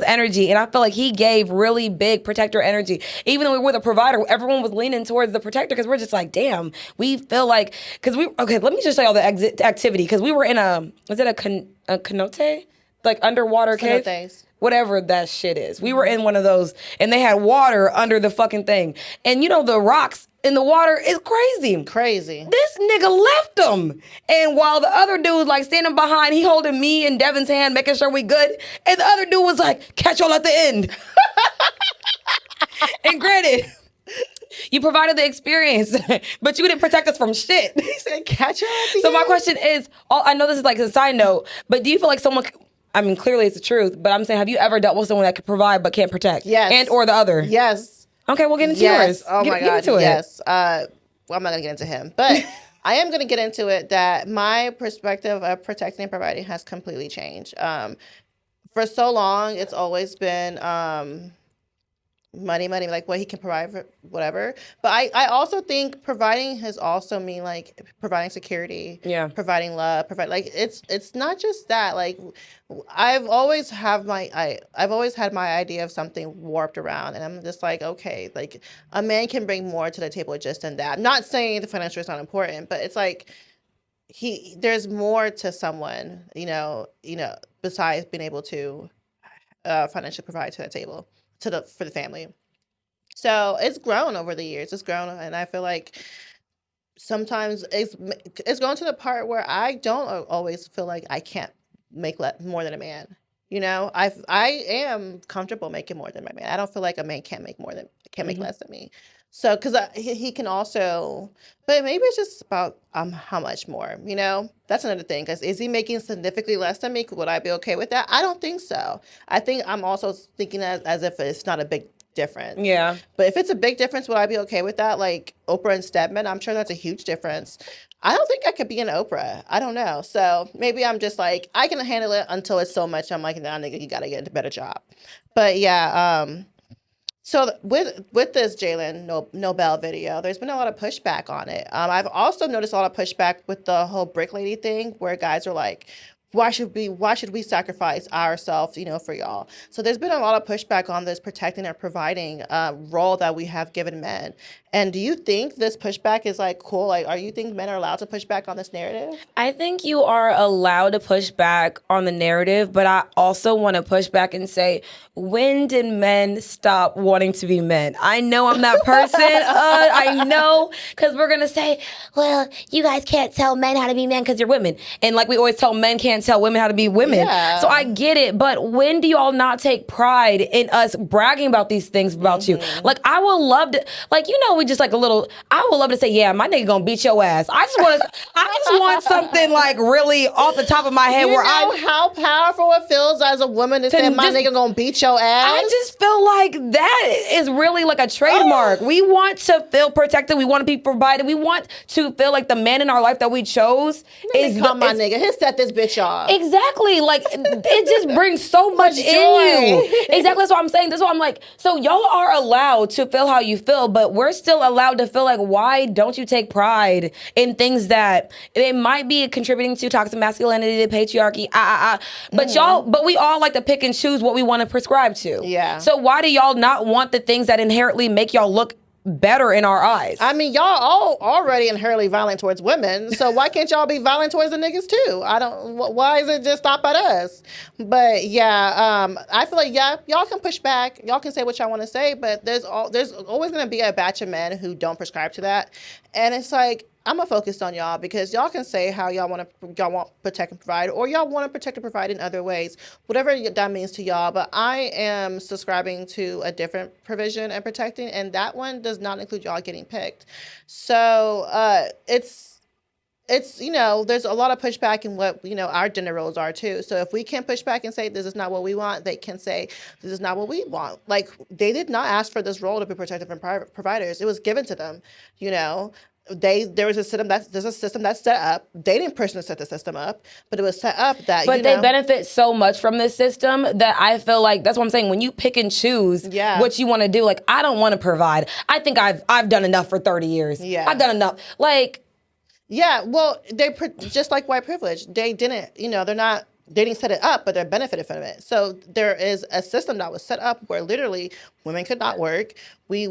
S3: energy. And I feel like he gave really big protector energy. Even though we were the provider, everyone was leaning towards the protector because we're just like, damn, we feel like, okay, let me just show y'all the activity. Because we were in a cenote? Like underwater cave? Whatever that shit is. We were in one of those, and they had water under the fucking thing. And the rocks in the water is crazy.
S2: Crazy.
S3: This nigga left them. And while the other dude like standing behind, he holding me and Devin's hand, making sure we good. And the other dude was like, catch y'all at the end. And granted, you provided the experience, but you didn't protect us from shit.
S2: He said, catch y'all at the end.
S3: So my question is, I know this is like a side note, but do you feel like someone... I mean, clearly it's the truth, but I'm saying, have you ever dealt with someone that could provide but can't protect?
S2: Yes.
S3: And or the other?
S2: Yes.
S3: Okay, we'll get into yours.
S2: Oh my God.
S3: Get into it.
S2: Yes. Well, I'm not going to get into him, but I am going to get into it that my perspective of protecting and providing has completely changed. For so long, it's always been money, like what he can provide for whatever. But I also think providing has also mean like providing security, providing love, it's not just that. Like I've always had my idea of something warped around, and I'm just like, okay, like a man can bring more to the table just than that. I'm not saying the financial is not important, but it's like there's more to someone, besides being able to financially provide to the table. For the family. So it's grown over the years. It's grown, and I feel like sometimes it's grown to the part where I don't always feel like I can't make more than a man. I am comfortable making more than my man. I don't feel like a man can't make less than me. So, because he can also, but maybe it's just about how much more, That's another thing, because is he making significantly less than me? Would I be okay with that? I don't think so. I think I'm also thinking as if it's not a big difference.
S3: Yeah.
S2: But if it's a big difference, would I be okay with that? Like Oprah and Stedman, I'm sure that's a huge difference. I don't think I could be an Oprah. I don't know. So maybe I'm just like, I can handle it until it's so much. I'm like, nah, nigga, you got to get a better job. But yeah, so with this Jalen Nobel video, there's been a lot of pushback on it. I've also noticed a lot of pushback with the whole brick lady thing, where guys are like, why should we sacrifice ourselves, for y'all? So there's been a lot of pushback on this protecting and providing role that we have given men. And do you think this pushback is like cool? Like, are you think men are allowed to push back on this narrative?
S3: I think you are allowed to push back on the narrative, but I also want to push back and say, when did men stop wanting to be men? I know I'm that person. I know, because we're going to say, well, you guys can't tell men how to be men because you're women. And like we always tell men can't tell women how to be women.
S2: Yeah.
S3: So I get it, but when do y'all not take pride in us bragging about these things about you? Like, I would love to, like, we just like a little, I would love to say, yeah, my nigga gonna beat your ass. I just want something like really off the top of my head where I
S2: know how powerful it feels as a woman to say my nigga gonna beat your ass.
S3: I just feel like that is really like a trademark. We want to feel protected. We want to be provided. We want to feel like the man in our life that we chose is
S2: my nigga. He set this bitch off.
S3: Exactly. Like, it just brings so much in you. Exactly. That's what I'm saying. That's why I'm like, so y'all are allowed to feel how you feel, but we're still allowed to feel like, why don't you take pride in things that it might be contributing to toxic masculinity, the patriarchy, but we all like to pick and choose what we want to prescribe to.
S2: Yeah.
S3: So why do y'all not want the things that inherently make y'all look better in our eyes?
S2: I mean, y'all all already inherently violent towards women, so why can't y'all be violent towards the niggas too? Why is it just stop at us? But yeah, I feel like, yeah, y'all can push back, y'all can say what y'all want to say, but there's always going to be a batch of men who don't prescribe to that, and it's like, I'm gonna focus on y'all because y'all can say how y'all want protect and provide, or y'all want to protect and provide in other ways, whatever that means to y'all. But I am subscribing to a different provision and protecting, and that one does not include y'all getting picked. So it's there's a lot of pushback in what our gender roles are too. So if we can push back and say this is not what we want, they can say this is not what we want. Like, they did not ask for this role to be protective and providers. It was given to them. There's a system that's set up. They didn't personally set the system up, but it was set up that.
S3: But they benefit so much from this system that I feel like that's what I'm saying. When you pick and choose what you want to do, like, I don't want to provide. I think I've done enough for 30 years.
S2: Yeah,
S3: I've done enough. Like,
S2: yeah, well, just like white privilege, they didn't. They didn't set it up, but they benefited from it. So there is a system that was set up where literally women could not work. We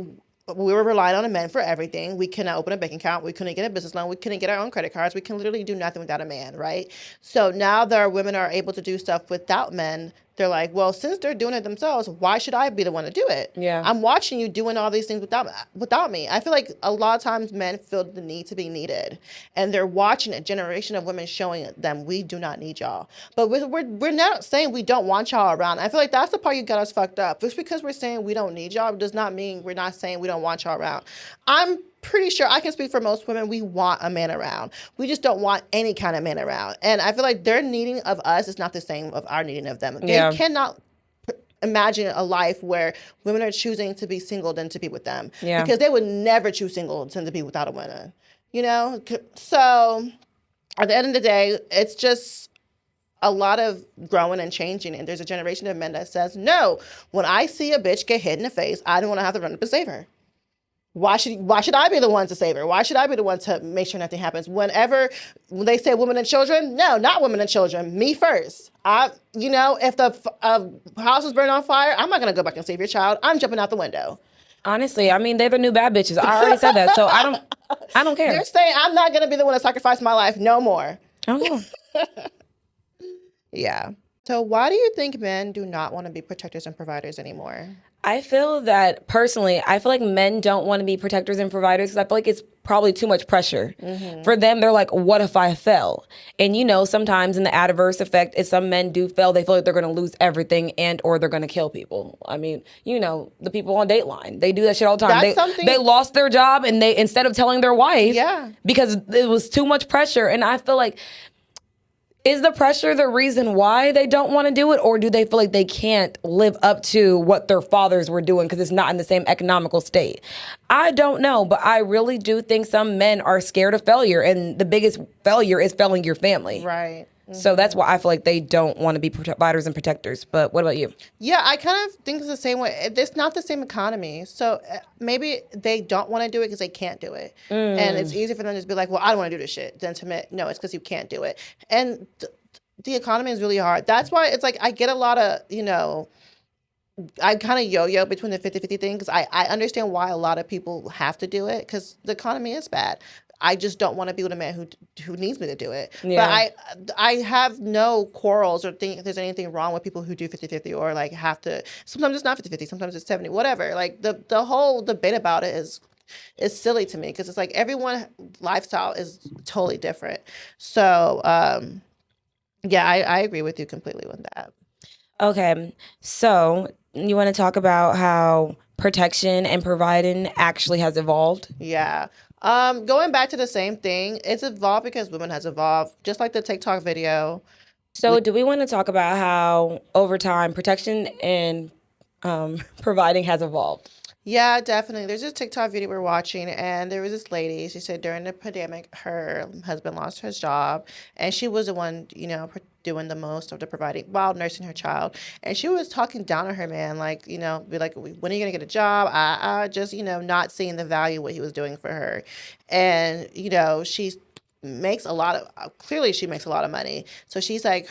S2: were relying on a man for everything. We couldn't open a bank account. We couldn't get a business loan. We couldn't get our own credit cards. We can literally do nothing without a man, right? So now there are women are able to do stuff without men. They're like, well, since they're doing it themselves, why should I be the one to do it?
S3: Yeah.
S2: I'm watching you doing all these things without me. I feel like a lot of times men feel the need to be needed, and they're watching a generation of women showing them we do not need y'all. But we're not saying we don't want y'all around. I feel like that's the part you got us fucked up. Just because we're saying we don't need y'all does not mean we're not saying we don't want y'all around. I'm pretty sure I can speak for most women. We want a man around. We just don't want any kind of man around. And I feel like their needing of us is not the same of our needing of them. They cannot imagine a life where women are choosing to be single than to be with them.
S3: Yeah.
S2: Because they would never choose single than to be without a woman. So at the end of the day, it's just a lot of growing and changing. And there's a generation of men that says, no, when I see a bitch get hit in the face, I don't want to have to run up and save her. Why should I be the one to save her? Why should I be the one to make sure nothing happens? When they say women and children, no, not women and children. Me first. If the house is burning on fire, I'm not gonna go back and save your child. I'm jumping out the window.
S3: Honestly, I mean, they're the new bad bitches. I already said that, so I don't care.
S2: They're saying I'm not gonna be the one to sacrifice my life no more.
S3: Oh.
S2: Yeah. So why do you think men do not want to be protectors and providers anymore?
S3: I feel that personally, I feel like men don't want to be protectors and providers because I feel like it's probably too much pressure. Mm-hmm. For them, they're like, what if I fell? And sometimes in the adverse effect, if some men do fail, they feel like they're going to lose everything or they're going to kill people. I mean, the people on Dateline, they do that shit all the time. They lost their job and they, instead of telling their wife, because it was too much pressure. And I feel like, is the pressure the reason why they don't want to do it, or do they feel like they can't live up to what their fathers were doing because it's not in the same economical state? I don't know, but I really do think some men are scared of failure, and the biggest failure is failing your family.
S2: Right. Mm-hmm.
S3: So that's why I feel like they don't want to be providers and protectors. But what about you?
S2: Yeah, I kind of think it's the same way. It's not the same economy. So maybe they don't want to do it because they can't do it. And it's easy for them to just be like, well, I don't want to do this shit. Then to admit, no, it's because you can't do it. And the economy is really hard. That's why it's like I get a lot of, I kind of yo-yo between the 50-50 thing because I understand why a lot of people have to do it because the economy is bad. I just don't want to be with a man who needs me to do it.
S3: Yeah.
S2: But I have no quarrels or think there's anything wrong with people who do 50-50 or like have to. Sometimes it's not 50-50, sometimes it's 70, whatever. Like the whole debate about it is silly to me because it's like everyone's lifestyle is totally different. So yeah, I agree with you completely with that.
S3: Okay, so you want to talk about how protection and providing actually has evolved?
S2: Yeah. Going back to the same thing, it's evolved because women has evolved, just like the TikTok video.
S3: So do we want to talk about how over time protection and providing has evolved?
S2: Yeah, definitely. There's this TikTok video we're watching, and there was this lady. She said during the pandemic, her husband lost his job, and she was the one, doing the most of the providing while nursing her child. And she was talking down on her man, like, be like, when are you gonna get a job? I just, not seeing the value of what he was doing for her, and she's makes a lot of clearly she makes a lot of money, so she's like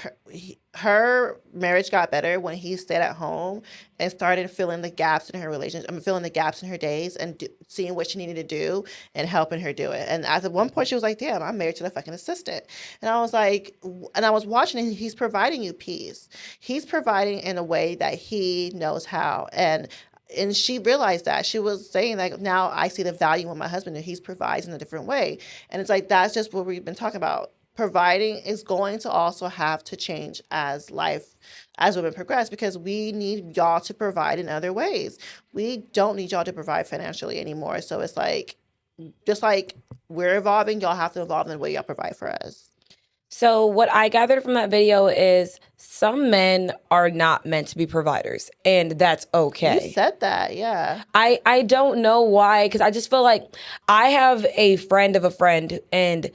S2: her marriage got better when he stayed at home and started filling the gaps in her relationship. Filling the gaps in her days and seeing what she needed to do and helping her do it. And at one point she was like, damn, I'm married to the fucking assistant. And I was like, and I was watching it, he's providing you peace. He's providing in a way that he knows how. And she realized that. She was saying, like, now I see the value in my husband and he provides in a different way. And it's like, that's just what we've been talking about. Providing is going to also have to change as women progress because we need y'all to provide in other ways. We don't need y'all to provide financially anymore. So it's like, just like we're evolving, y'all have to evolve in the way y'all provide for us.
S3: So what I gathered from that video is some men are not meant to be providers, and that's okay.
S2: You said that, yeah.
S3: I don't know why, because I just feel like I have a friend of a friend, and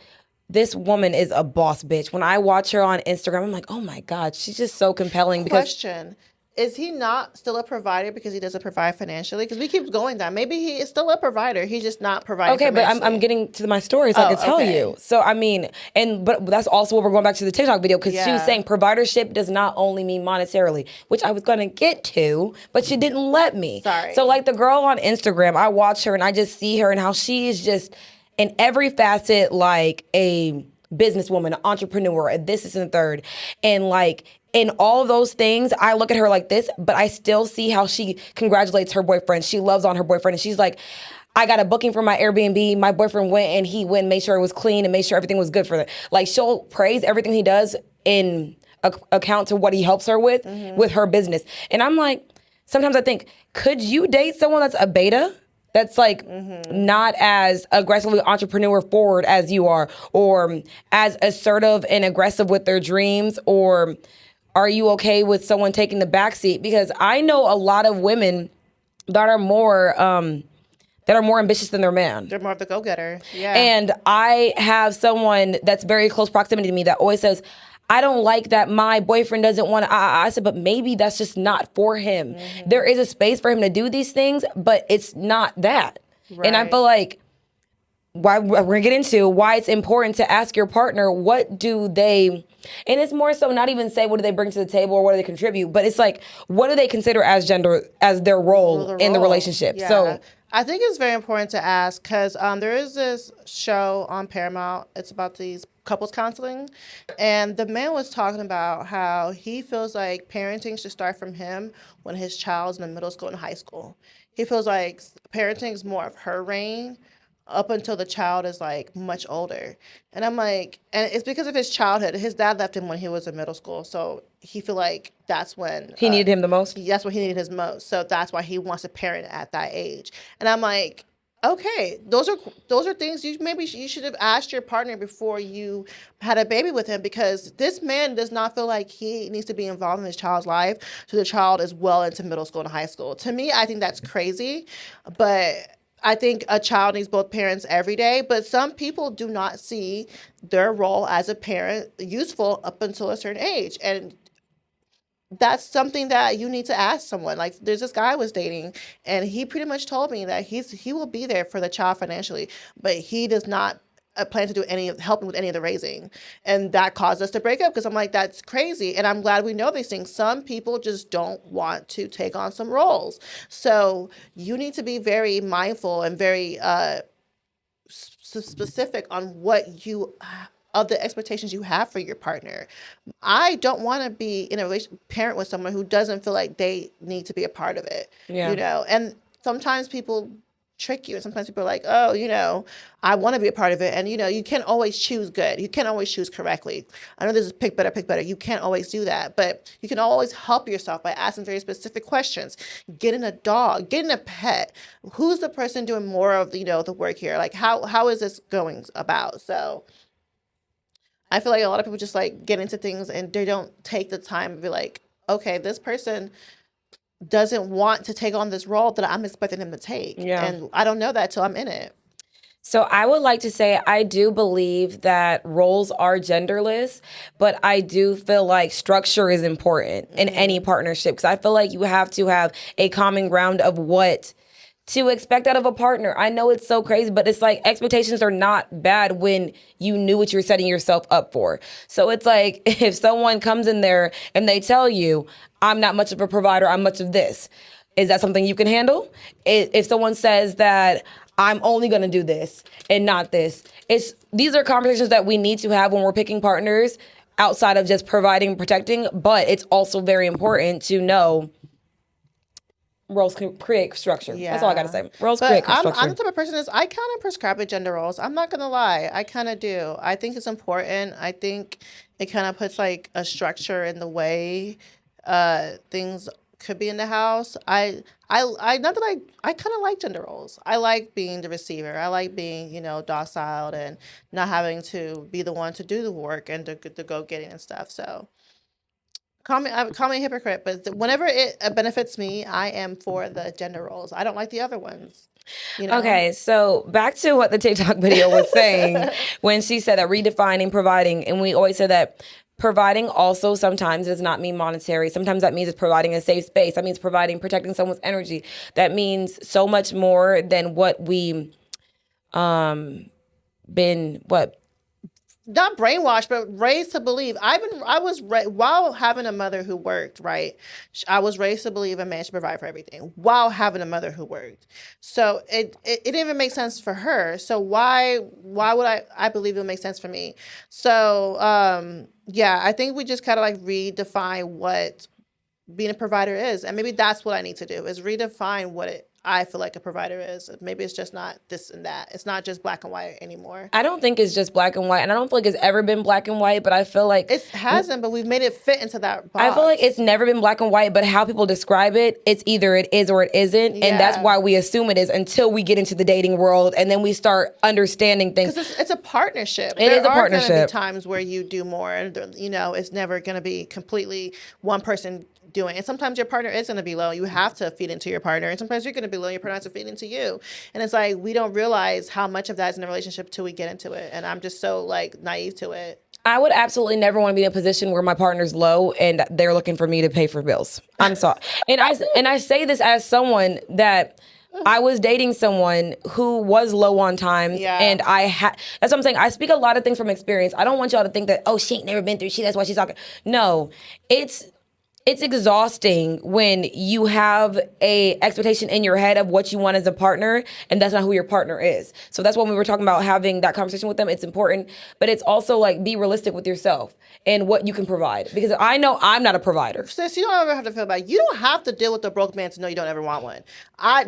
S3: this woman is a boss bitch. When I watch her on Instagram, I'm like, oh my God, she's just so compelling.
S2: Question. Is he not still a provider because he doesn't provide financially? Because we keep going down. Maybe he is still a provider. He's just not providing.
S3: Okay, but I'm getting to my story so I can tell you. So I mean, but that's also what we're going back to the TikTok video because she was saying providership does not only mean monetarily, which I was going to get to, but she didn't let me.
S2: Sorry.
S3: So like the girl on Instagram, I watch her and I just see her and how she is just in every facet like a businesswoman, an entrepreneur, and this is and third, and like. In all of those things, I look at her like this, but I still see how she congratulates her boyfriend. She loves on her boyfriend. And she's like, I got a booking for my Airbnb. My boyfriend went and he went and made sure it was clean and made sure everything was good for them. Like, she'll praise everything he does in account to what he helps her with her business. And I'm like, sometimes I think, could you date someone that's a beta? That's like not as aggressively entrepreneur forward as you are, or as assertive and aggressive with their dreams, or are you okay with someone taking the backseat? Because I know a lot of women that are more ambitious than their man.
S2: They're more of the go-getter. Yeah.
S3: And I have someone that's very close proximity to me that always says, I don't like that my boyfriend doesn't want to. I said, but maybe that's just not for him. There is a space for him to do these things, but it's not that.
S2: Right.
S3: And I feel like why we're gonna get into why it's important to ask your partner what do they, and it's more so not even say what do they bring to the table or what do they contribute, but it's like what do they consider as their role in the relationship.
S2: Yeah.
S3: So
S2: I think it's very important to ask because there is this show on Paramount. It's about these couples counseling, and the man was talking about how he feels like parenting should start from him when his child's in middle school and high school. He feels like parenting is more of her reign up until the child is like much older. And I'm like, and it's because of his childhood. His dad left him when he was in middle school. So he feel like that's when
S3: he needed him the most.
S2: That's when he needed his most. So that's why he wants to parent at that age. And I'm like, okay, those are things you should have asked your partner before you had a baby with him, because this man does not feel like he needs to be involved in his child's life so the child is well into middle school and high school. To me, I think that's crazy, but I think a child needs both parents every day, but some people do not see their role as a parent useful up until a certain age. And that's something that you need to ask someone. Like, there's this guy I was dating, and he pretty much told me that he will be there for the child financially, but he does not plan to do helping with any of the raising. And that caused us to break up because I'm like, that's crazy. And I'm glad we know these things. Some people just don't want to take on some roles. So you need to be very mindful and very specific on what of the expectations you have for your partner. I don't want to be in a parent with someone who doesn't feel like they need to be a part of it.
S3: Yeah.
S2: You know, and sometimes people trick you, and sometimes people are like, oh, you know, I want to be a part of it, and you know, you can't always choose good, you can't always choose correctly. I know this is pick better, you can't always do that, but you can always help yourself by asking very specific questions. Getting a dog, getting a pet, who's the person doing more of, you know, the work here, like how is this going about? So I feel like a lot of people just like get into things and they don't take the time to be like, okay, this person doesn't want to take on this role that I'm expecting them to take.
S3: Yeah.
S2: And I don't know that till I'm in it.
S3: So I would like to say I do believe that roles are genderless, but I do feel like structure is important in any partnership because I feel like you have to have a common ground of what to expect out of a partner. I know it's so crazy, but it's like expectations are not bad when you knew what you were setting yourself up for. So it's like if someone comes in there and they tell you, I'm not much of a provider, I'm much of this. Is that something you can handle? If someone says that I'm only going to do this and not this, these are conversations that we need to have when we're picking partners outside of just providing and protecting, but it's also very important to know roles can create structure.
S2: Yeah.
S3: That's all I got to say. Roles
S2: But
S3: create structure.
S2: I'm the type of person I kind of prescribe with gender roles. I'm not going to lie. I kind of do. I think it's important. I think it kind of puts like a structure in the way things could be in the house. I kind of like gender roles. I like being the receiver. I like being, you know, docile and not having to be the one to do the work and to go getting and stuff. So call me a hypocrite, but whenever it benefits me, I am for the gender roles. I don't like the other ones. You know?
S3: Okay, so back to what the TikTok video was saying when she said that redefining providing, and we always said that providing also sometimes does not mean monetary. Sometimes that means it's providing a safe space. That means protecting someone's energy. That means so much more than what we
S2: not brainwashed, but raised to believe. While having a mother who worked, right? I was raised to believe a man should provide for everything while having a mother who worked. So it didn't even make sense for her. So why would I believe it would make sense for me? So yeah, I think we just kind of like redefine what being a provider is, and maybe that's what I need to do is redefine what I feel like a provider is. Maybe it's just not this and that. It's not just black and white anymore.
S3: I don't think it's just black and white, and I don't feel like it's ever been black and white, but I feel like
S2: it hasn't, but we've made it fit into that box.
S3: I feel like it's never been black and white, but how people describe it, it's either it is or it isn't, and that's why we assume it is until we get into the dating world, and then we start understanding things.
S2: Because it's a partnership.
S3: It is a partnership.
S2: There are going to be times where you do more, and you know, it's never going to be completely one person doing. And sometimes your partner is going to be low. You have to feed into your partner. And sometimes you're going to be low. Your partner has to feed into you. And it's like, we don't realize how much of that is in a relationship till we get into it. And I'm just so like naive to it.
S3: I would absolutely never want to be in a position where my partner's low and they're looking for me to pay for bills. I'm sorry. And I say this as someone that I was dating someone who was low on times, and that's what I'm saying. I speak a lot of things from experience. I don't want y'all to think that, oh, she ain't never been through shit, that's why she's talking. No, it's exhausting when you have a expectation in your head of what you want as a partner, and that's not who your partner is. So that's when we were talking about having that conversation with them. It's important, but it's also like be realistic with yourself and what you can provide. Because I know I'm not a provider.
S2: Sis, you don't ever have to feel bad. You don't have to deal with a broke man to know you don't ever want one.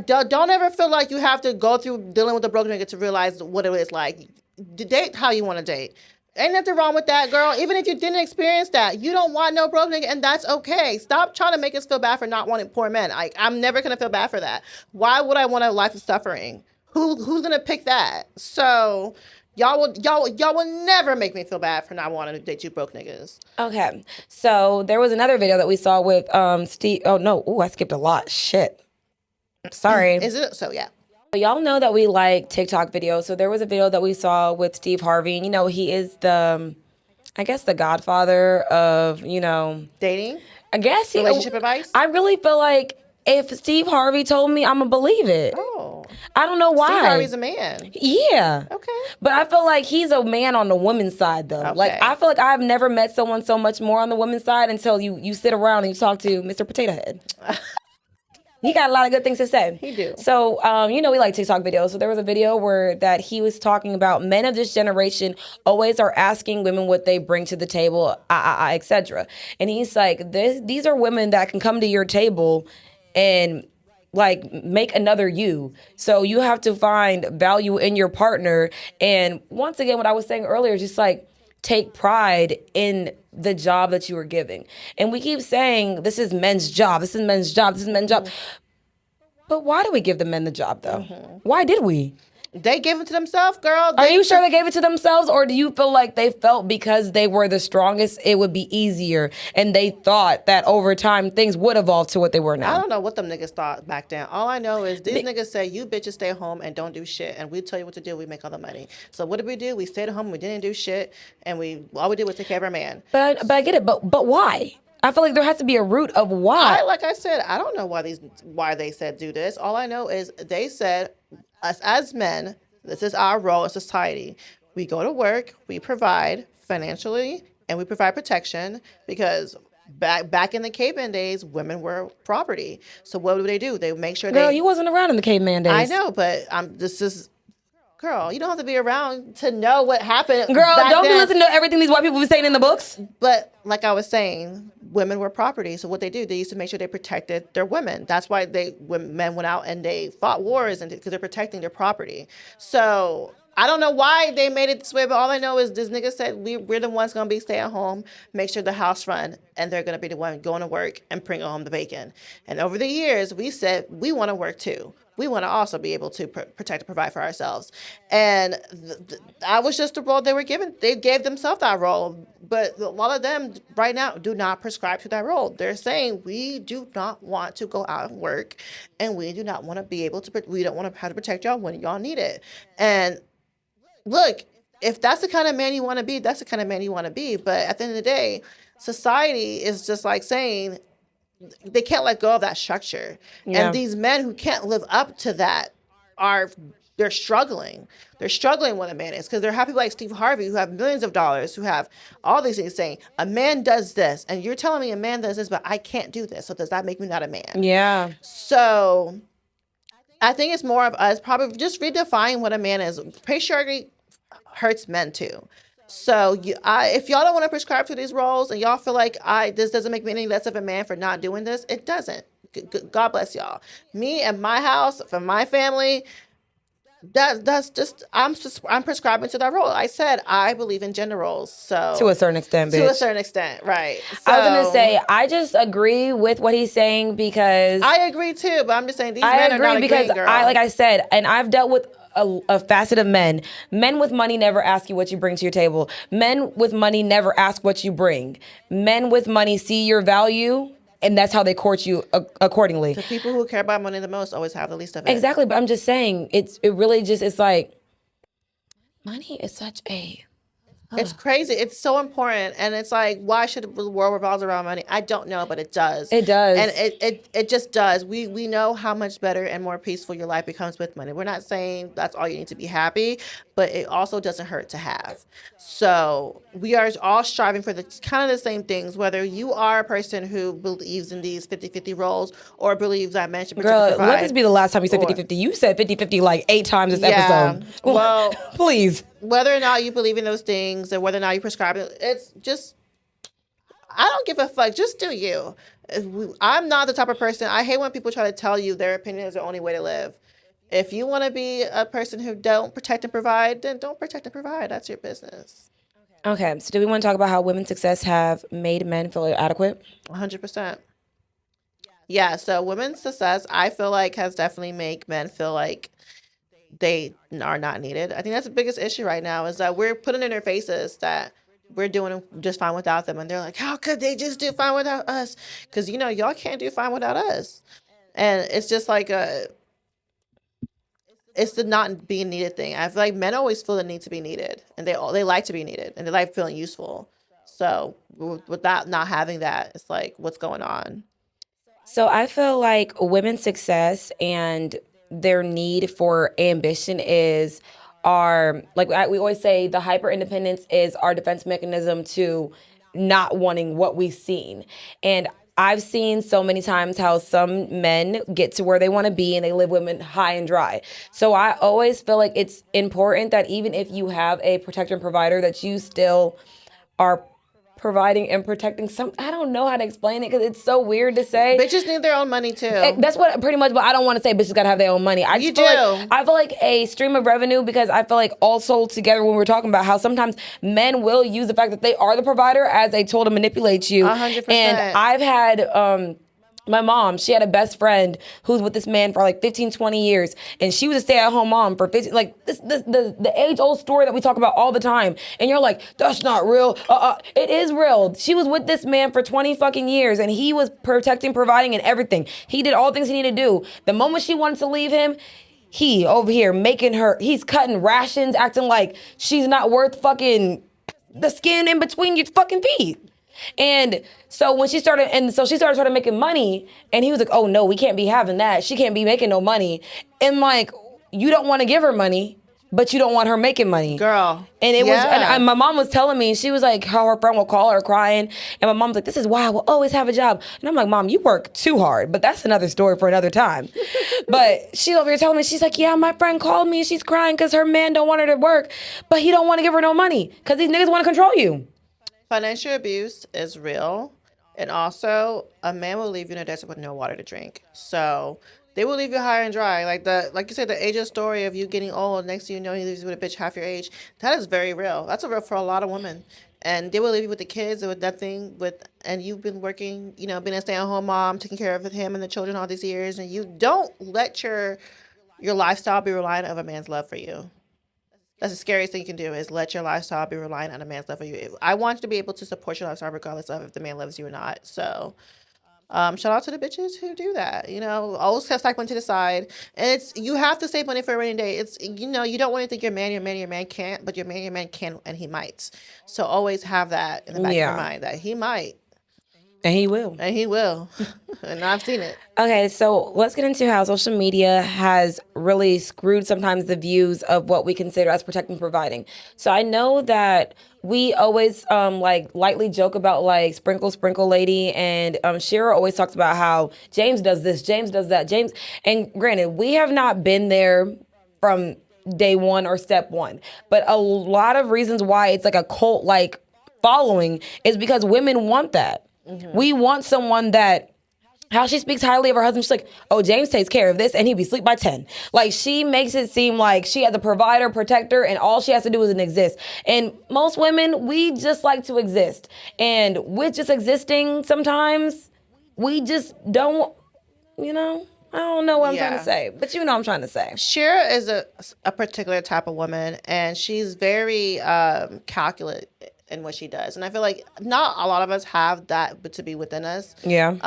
S2: Don't ever feel like you have to go through dealing with a broke nigga to realize what it is like. Date how you want to date. Ain't nothing wrong with that, girl. Even if you didn't experience that, you don't want no broke nigga, and that's okay. Stop trying to make us feel bad for not wanting poor men. I'm never gonna feel bad for that. Why would I want a life of suffering? Who's gonna pick that? So y'all will never make me feel bad for not wanting to date you broke niggas.
S3: Okay, so there was another video that we saw with Steve. Oh no, I skipped a lot. Shit. Sorry.
S2: Is it so? Yeah.
S3: Y'all know that we like TikTok videos. So there was a video that we saw with Steve Harvey. And, you know, he is the godfather of, you know.
S2: Dating?
S3: I guess.
S2: Relationship advice?
S3: I really feel like if Steve Harvey told me, I'm going to believe it.
S2: Oh.
S3: I don't know why.
S2: Steve Harvey's a man.
S3: Yeah.
S2: Okay.
S3: But I feel like he's a man on the woman's side, though. Like,
S2: Okay.
S3: I feel like I've never met someone so much more on the women's side until you sit around and you talk to Mr. Potato Head. He got a lot of good things to say.
S2: He do.
S3: So, we like TikTok videos. So there was a video where that he was talking about men of this generation always are asking women what they bring to the table, etc. And he's like, these are women that can come to your table and like make another you. So you have to find value in your partner. And once again, what I was saying earlier is just like, take pride in the job that you are giving. And we keep saying, this is men's job, this is men's job, this is men's job. But why do we give the men the job, though? Why did we?
S2: They gave it to themselves, girl.
S3: Are you sure they gave it to themselves? Or do you feel like they felt because they were the strongest, it would be easier? And they thought that over time, things would evolve to what they were now?
S2: I don't know what them niggas thought back then. All I know is these niggas say, you bitches stay home and don't do shit. And we tell you what to do. We make all the money. So what did we do? We stayed at home. We didn't do shit. And all we did was take care of our man.
S3: But I get it. But why? I feel like there has to be a root of why.
S2: Like I said, I don't know why they said do this. All I know is they said, us as men, this is our role in society. We go to work, we provide financially, and we provide protection because back in the caveman days, women were property. So what do? They make sure
S3: Girl, you wasn't around in the caveman days.
S2: I know, but girl, you don't have to be around to know what happened.
S3: Girl,
S2: back
S3: don't be
S2: then.
S3: listening to everything these white people be saying in the books.
S2: But like I was saying, women were property. So what they used to make sure they protected their women. That's why men went out and they fought wars because they're protecting their property. So I don't know why they made it this way, but all I know is this nigga said we're the ones going to be stay at home, make sure the house run, and they're going to be the one going to work and bring home the bacon. And over the years, we said we want to work too. We want to also be able to protect and provide for ourselves. And that was just the role they were given. They gave themselves that role. But a lot of them right now do not prescribe to that role. They're saying we do not want to go out and work. And we do not want to be able to, we don't want to have to protect y'all when y'all need it. And look, if that's the kind of man you want to be, that's the kind of man you want to be. But at the end of the day, society is just like saying, they can't let go of that structure. Yeah. And these men who can't live up to that they're struggling. They're struggling when a man is, because they're happy like Steve Harvey, who have millions of dollars, who have all these things saying, a man does this, and you're telling me a man does this, but I can't do this. So does that make me not a man? Yeah. So I think it's more of us probably just redefining what a man is. Patriarchy hurts men too. So if y'all don't want to prescribe to these roles and y'all feel like this doesn't make me any less of a man for not doing this, it doesn't. God bless y'all. Me and my house, for my family, that's just I'm prescribing to that role. I said I believe in gender roles. So
S3: to a certain extent, bitch.
S2: To a certain extent, right. So,
S3: I was gonna say I just agree with what he's saying because
S2: I agree too, but I'm just saying these men are not agreeing, girl.
S3: Like I said, and I've dealt with a facet of men. Men with money never ask you what you bring to your table. Men with money never ask what you bring. Men with money see your value, and that's how they court you accordingly.
S2: The people who care about money the most always have the least of it.
S3: Exactly, but I'm just saying, it's like, money is such a...
S2: It's crazy. It's so important. And it's like, why should the world revolve around money? I don't know, but it does.
S3: It does.
S2: And it just does. We know how much better and more peaceful your life becomes with money. We're not saying that's all you need to be happy, but it also doesn't hurt to have. So we are all striving for the kind of the same things, whether you are a person who believes in these 50-50 roles or believes that men should
S3: Girl, let this be the last time you said 50-50. You said 50-50 like 8 times this episode.
S2: Well,
S3: please.
S2: Whether or not you believe in those things and whether or not you prescribe it, it's just, I don't give a fuck. Just do you. I'm not the type of person, I hate when people try to tell you their opinion is the only way to live. If you want to be a person who don't protect and provide, then don't protect and provide. That's your business.
S3: Okay, so do we want to talk about how women's success have made men feel adequate?
S2: 100%. Yeah, so women's success, I feel like, has definitely made men feel like they are not needed. I think that's the biggest issue right now is that we're putting in their faces that we're doing just fine without them. And they're like, how could they just do fine without us? Because, y'all can't do fine without us. And it's just like it's the not being needed thing. I feel like men always feel the need to be needed. And they like to be needed. And they like feeling useful. So without not having that, it's like, what's going on?
S3: So I feel like women's success and their need for ambition is our, like we always say, the hyper independence is our defense mechanism to not wanting what we've seen. And I've seen so many times how some men get to where they want to be and they live women high and dry. So I always feel like it's important that even if you have a protector and provider, that you still are providing and protecting some. I don't know how to explain it because it's so weird to say.
S2: Bitches need their own money too.
S3: That's what pretty much, but I don't want to say bitches gotta have their own money. I
S2: You
S3: just feel
S2: do.
S3: like, I feel like a stream of revenue, because I feel like also together when we're talking about how sometimes men will use the fact that they are the provider as a tool to manipulate you.
S2: 100%.
S3: And I've had my mom, she had a best friend who's with this man for like 15, 20 years. And she was a stay-at-home mom for 15, like the age-old story that we talk about all the time. And you're like, that's not real. It is real. She was with this man for 20 fucking years and he was protecting, providing, and everything. He did all the things he needed to do. The moment she wanted to leave him, he over here making her, he's cutting rations, acting like she's not worth fucking the skin in between your fucking feet. And so when she started trying to making money, and he was like, oh no, we can't be having that. She can't be making no money. And like, you don't want to give her money, but you don't want her making money.
S2: Girl.
S3: And it was,
S2: Yeah.
S3: and my mom was telling me, she was like, how her friend will call her crying. And my mom's like, this is why I will always have a job. And I'm like, Mom, you work too hard, but that's another story for another time. But she's over here telling me, she's like, yeah, my friend called me and she's crying because her man don't want her to work, but he don't want to give her no money because these niggas want to control you.
S2: Financial abuse is real. And also, a man will leave you in a desert with no water to drink. So they will leave you high and dry. Like you said, the age of story of you getting old, next thing you know, he leaves you with a bitch half your age. That is very real. That's real for a lot of women. And they will leave you with the kids and with nothing, and you've been working, being a stay-at-home mom, taking care of him and the children all these years, and you don't let your lifestyle be reliant on a man's love for you. That's the scariest thing you can do, is let your lifestyle be reliant on a man's love for you. I want you to be able to support your lifestyle regardless of if the man loves you or not. So, shout out to the bitches who do that. Always stack money to the side. And you have to save money for a rainy day. You don't want to think your man can't, but your man can, and he might. So always have that in the back of your mind that he might.
S3: And he will.
S2: And he will. And I've seen it.
S3: Okay, so let's get into how social media has really screwed sometimes the views of what we consider as protecting and providing. So I know that we always lightly joke about like sprinkle lady, and Shira always talks about how James does this, James does that, James. And granted, we have not been there from day one or step one, but a lot of reasons why it's like a cult like following is because women want that. Mm-hmm. We want someone that, how she speaks highly of her husband, she's like, oh, James takes care of this and he'll be asleep by 10. Like, she makes it seem like she has a provider, protector, and all she has to do is exist. And most women, we just like to exist. And with just existing, sometimes we just don't, I don't know what I'm trying to say, but you know what I'm trying to say.
S2: Shira is a particular type of woman, and she's very calculated in what she does. And I feel like not a lot of us have that but to be within us.
S3: Yeah.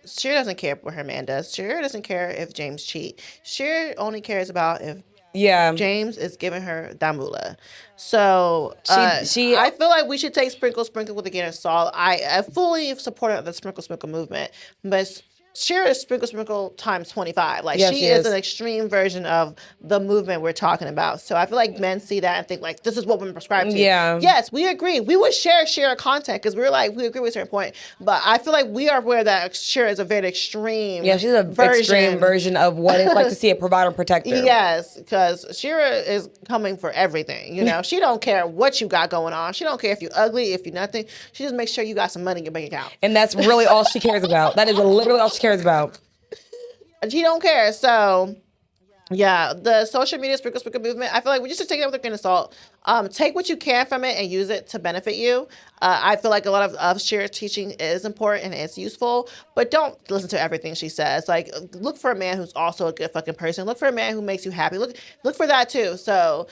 S2: Shira doesn't care what her man does. Shira doesn't care if James cheat. Shira only cares about if James is giving her damula. So I feel like we should take sprinkle with a grain of salt. I fully support the sprinkle movement, but Shira is sprinkle times 25. Like, she is an extreme version of the movement we're talking about. So I feel like men see that and think like, this is what women prescribe to.
S3: Yeah.
S2: Yes, we agree. We would share content because we agree with a certain point. But I feel like we are aware that Shira is a very extreme
S3: she's a extreme version of what it's like to see a provider and protector.
S2: Yes, because Shira is coming for everything. She don't care what you got going on. She don't care if you ugly, if you nothing. She just makes sure you got some money in your bank account.
S3: And that's really all she cares about. That is literally all she cares about.
S2: She don't care. So yeah, the social media sprinkle movement, I feel like we just should take it with a grain of salt. Take what you can from it and use it to benefit you. I feel like a lot of Shira's teaching is important and it's useful, but don't listen to everything she says. Like, look for a man who's also a good fucking person. Look for a man who makes you happy. Look for that too. So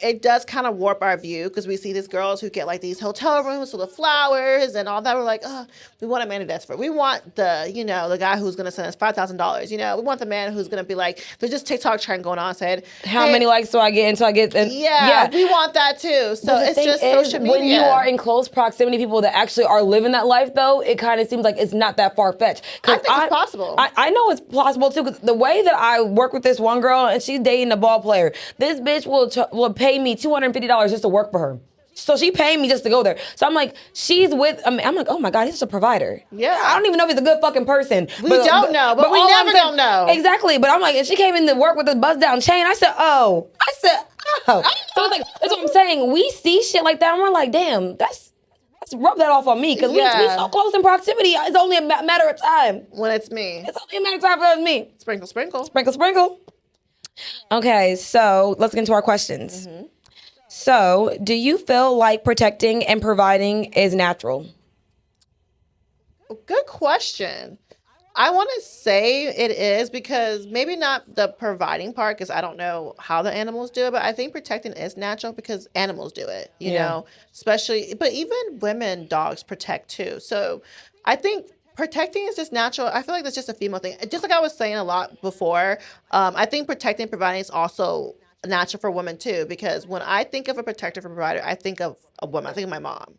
S2: it does kind of warp our view because we see these girls who get like these hotel rooms full of flowers and all that. We're like, oh, we want a man who does for it. We want the, you know, the guy who's going to send us $5,000. You know, we want the man who's going to be like, there's just TikTok trend going on. Said,
S3: how many likes do I get until I get?
S2: Yeah, we want that too. So it's just social media.
S3: When you are in close proximity to people that actually are living that life, though, it kind of seems like it's not that far fetched.
S2: I think it's possible.
S3: I know it's possible too. Because the way that I work with this one girl and she's dating a ball player, this bitch will pay me $250 just to work for her. So she paid me just to go there. So I'm like, she's with. I'm like, oh my God, he's just a provider.
S2: Yeah.
S3: I don't even know if he's a good fucking person.
S2: We don't know, but we never don't know.
S3: Exactly. But I'm like, and she came in to work with a buzz down chain. I said, oh. So it's like, that's what I'm saying. We see shit like that and we're like, damn, let's rub that off on me because we so close in proximity. It's only a matter of time.
S2: When it's me.
S3: It's only a matter of time for me.
S2: Sprinkle, sprinkle.
S3: Sprinkle, sprinkle. Okay, so let's get into our questions. Mm-hmm. So, do you feel like protecting and providing is natural?
S2: Good question. I want to say it is because maybe not the providing part because I don't know how the animals do it, but I think protecting is natural because animals do it, you know, especially, but even women, dogs protect too. So I think protecting is just natural. I feel like that's just a female thing. Just like I was saying a lot before, I think protecting and providing is also natural for women too, because when I think of a protector or provider, I think of a woman. I think of my mom.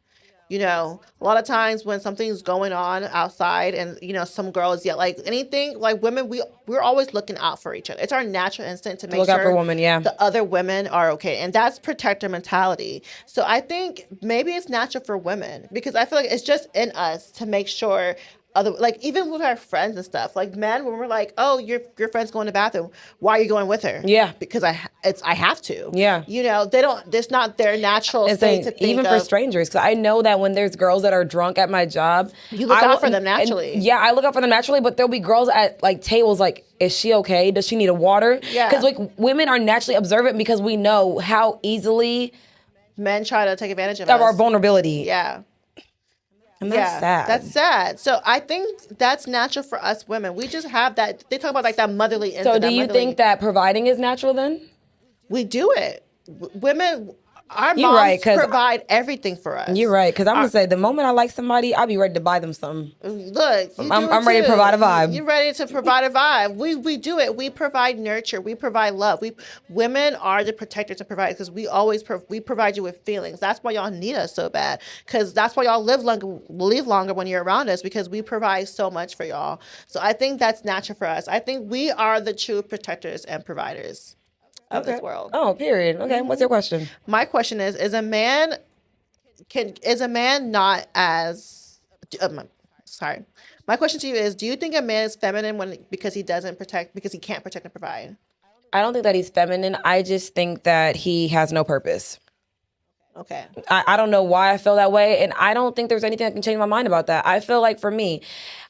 S2: You know, a lot of times when something's going on outside and, you know, some girls, like anything, like women, we're always looking out for each other. It's our natural instinct to make
S3: look
S2: sure
S3: out for women,
S2: the other women are okay. And that's protector mentality. So I think maybe it's natural for women because I feel like it's just in us to make sure like even with our friends and stuff, like men, when we're like, oh, your friend's going to the bathroom, why are you going with her?
S3: Yeah,
S2: because I have to.
S3: Yeah,
S2: you know, they don't. It's not their natural state to think
S3: even for strangers. Because I know that when there's girls that are drunk at my job,
S2: you look out for them naturally.
S3: I look out for them naturally. But there'll be girls at like tables, like, is she okay? Does she need a water?
S2: Yeah,
S3: because like women are naturally observant because we know how easily
S2: men try to take advantage of
S3: our vulnerability.
S2: Yeah.
S3: And that's sad.
S2: That's sad. So I think that's natural for us women. We just have that. They talk about like that motherly instinct.
S3: So do you think that providing is natural then?
S2: We do it. Women, our moms provide everything for us.
S3: You're right. Because I'm going to say, the moment I like somebody, I'll be ready to buy them something.
S2: Look,
S3: I'm ready to provide a vibe.
S2: You're ready to provide a vibe. We do it. We provide nurture. We provide love. Women are the protectors and providers because we always we provide you with feelings. That's why y'all need us so bad. Because that's why y'all live longer when you're around us because we provide so much for y'all. So I think that's natural for us. I think we are the true protectors and providers of this world.
S3: Oh, period. Okay, what's your question?
S2: My question is a man not as sorry. My question to you is, do you think a man is feminine because he can't protect and provide?
S3: I don't think that he's feminine. I just think that he has no purpose.
S2: Okay.
S3: I don't know why I feel that way, and I don't think there's anything that can change my mind about that. I feel like for me,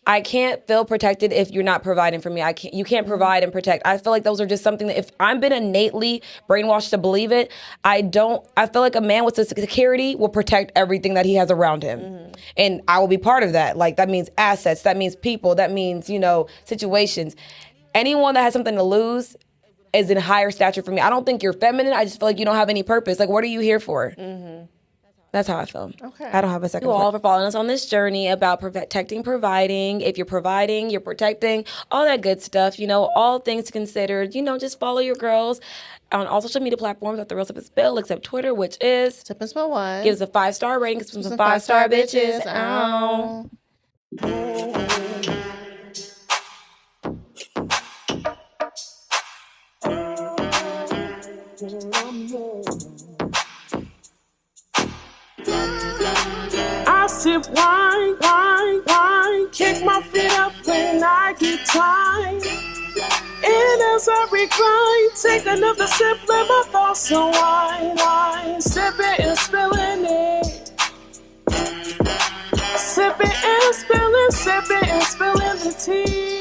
S3: I can't feel protected if you're not providing for me. You can't provide and protect. I feel like those are just something that if I've been innately brainwashed to believe it, I feel like a man with security will protect everything that he has around him. Mm-hmm. And I will be part of that. Like that means assets, that means people, that means, situations. Anyone that has something to lose is in higher stature for me. I don't think you're feminine. I just feel like you don't have any purpose. Like, what are you here for? Mm-hmm. That's how I feel. Okay. I don't have a second. Thank you all for following us on this journey about protecting, providing. If you're providing, you're protecting, all that good stuff. All things considered. Just follow your girls on all social media platforms at The Real Sip and Spill, except Twitter, which is
S2: Sip and Spill 1.
S3: Give us a 5-star rating. Give us some 5-star bitches. Ow.
S1: I sip wine, kick my feet up when I get tired. And as I recline, take another sip, let my thoughts unwind. Sipping and spilling it. Sipping and spilling the tea.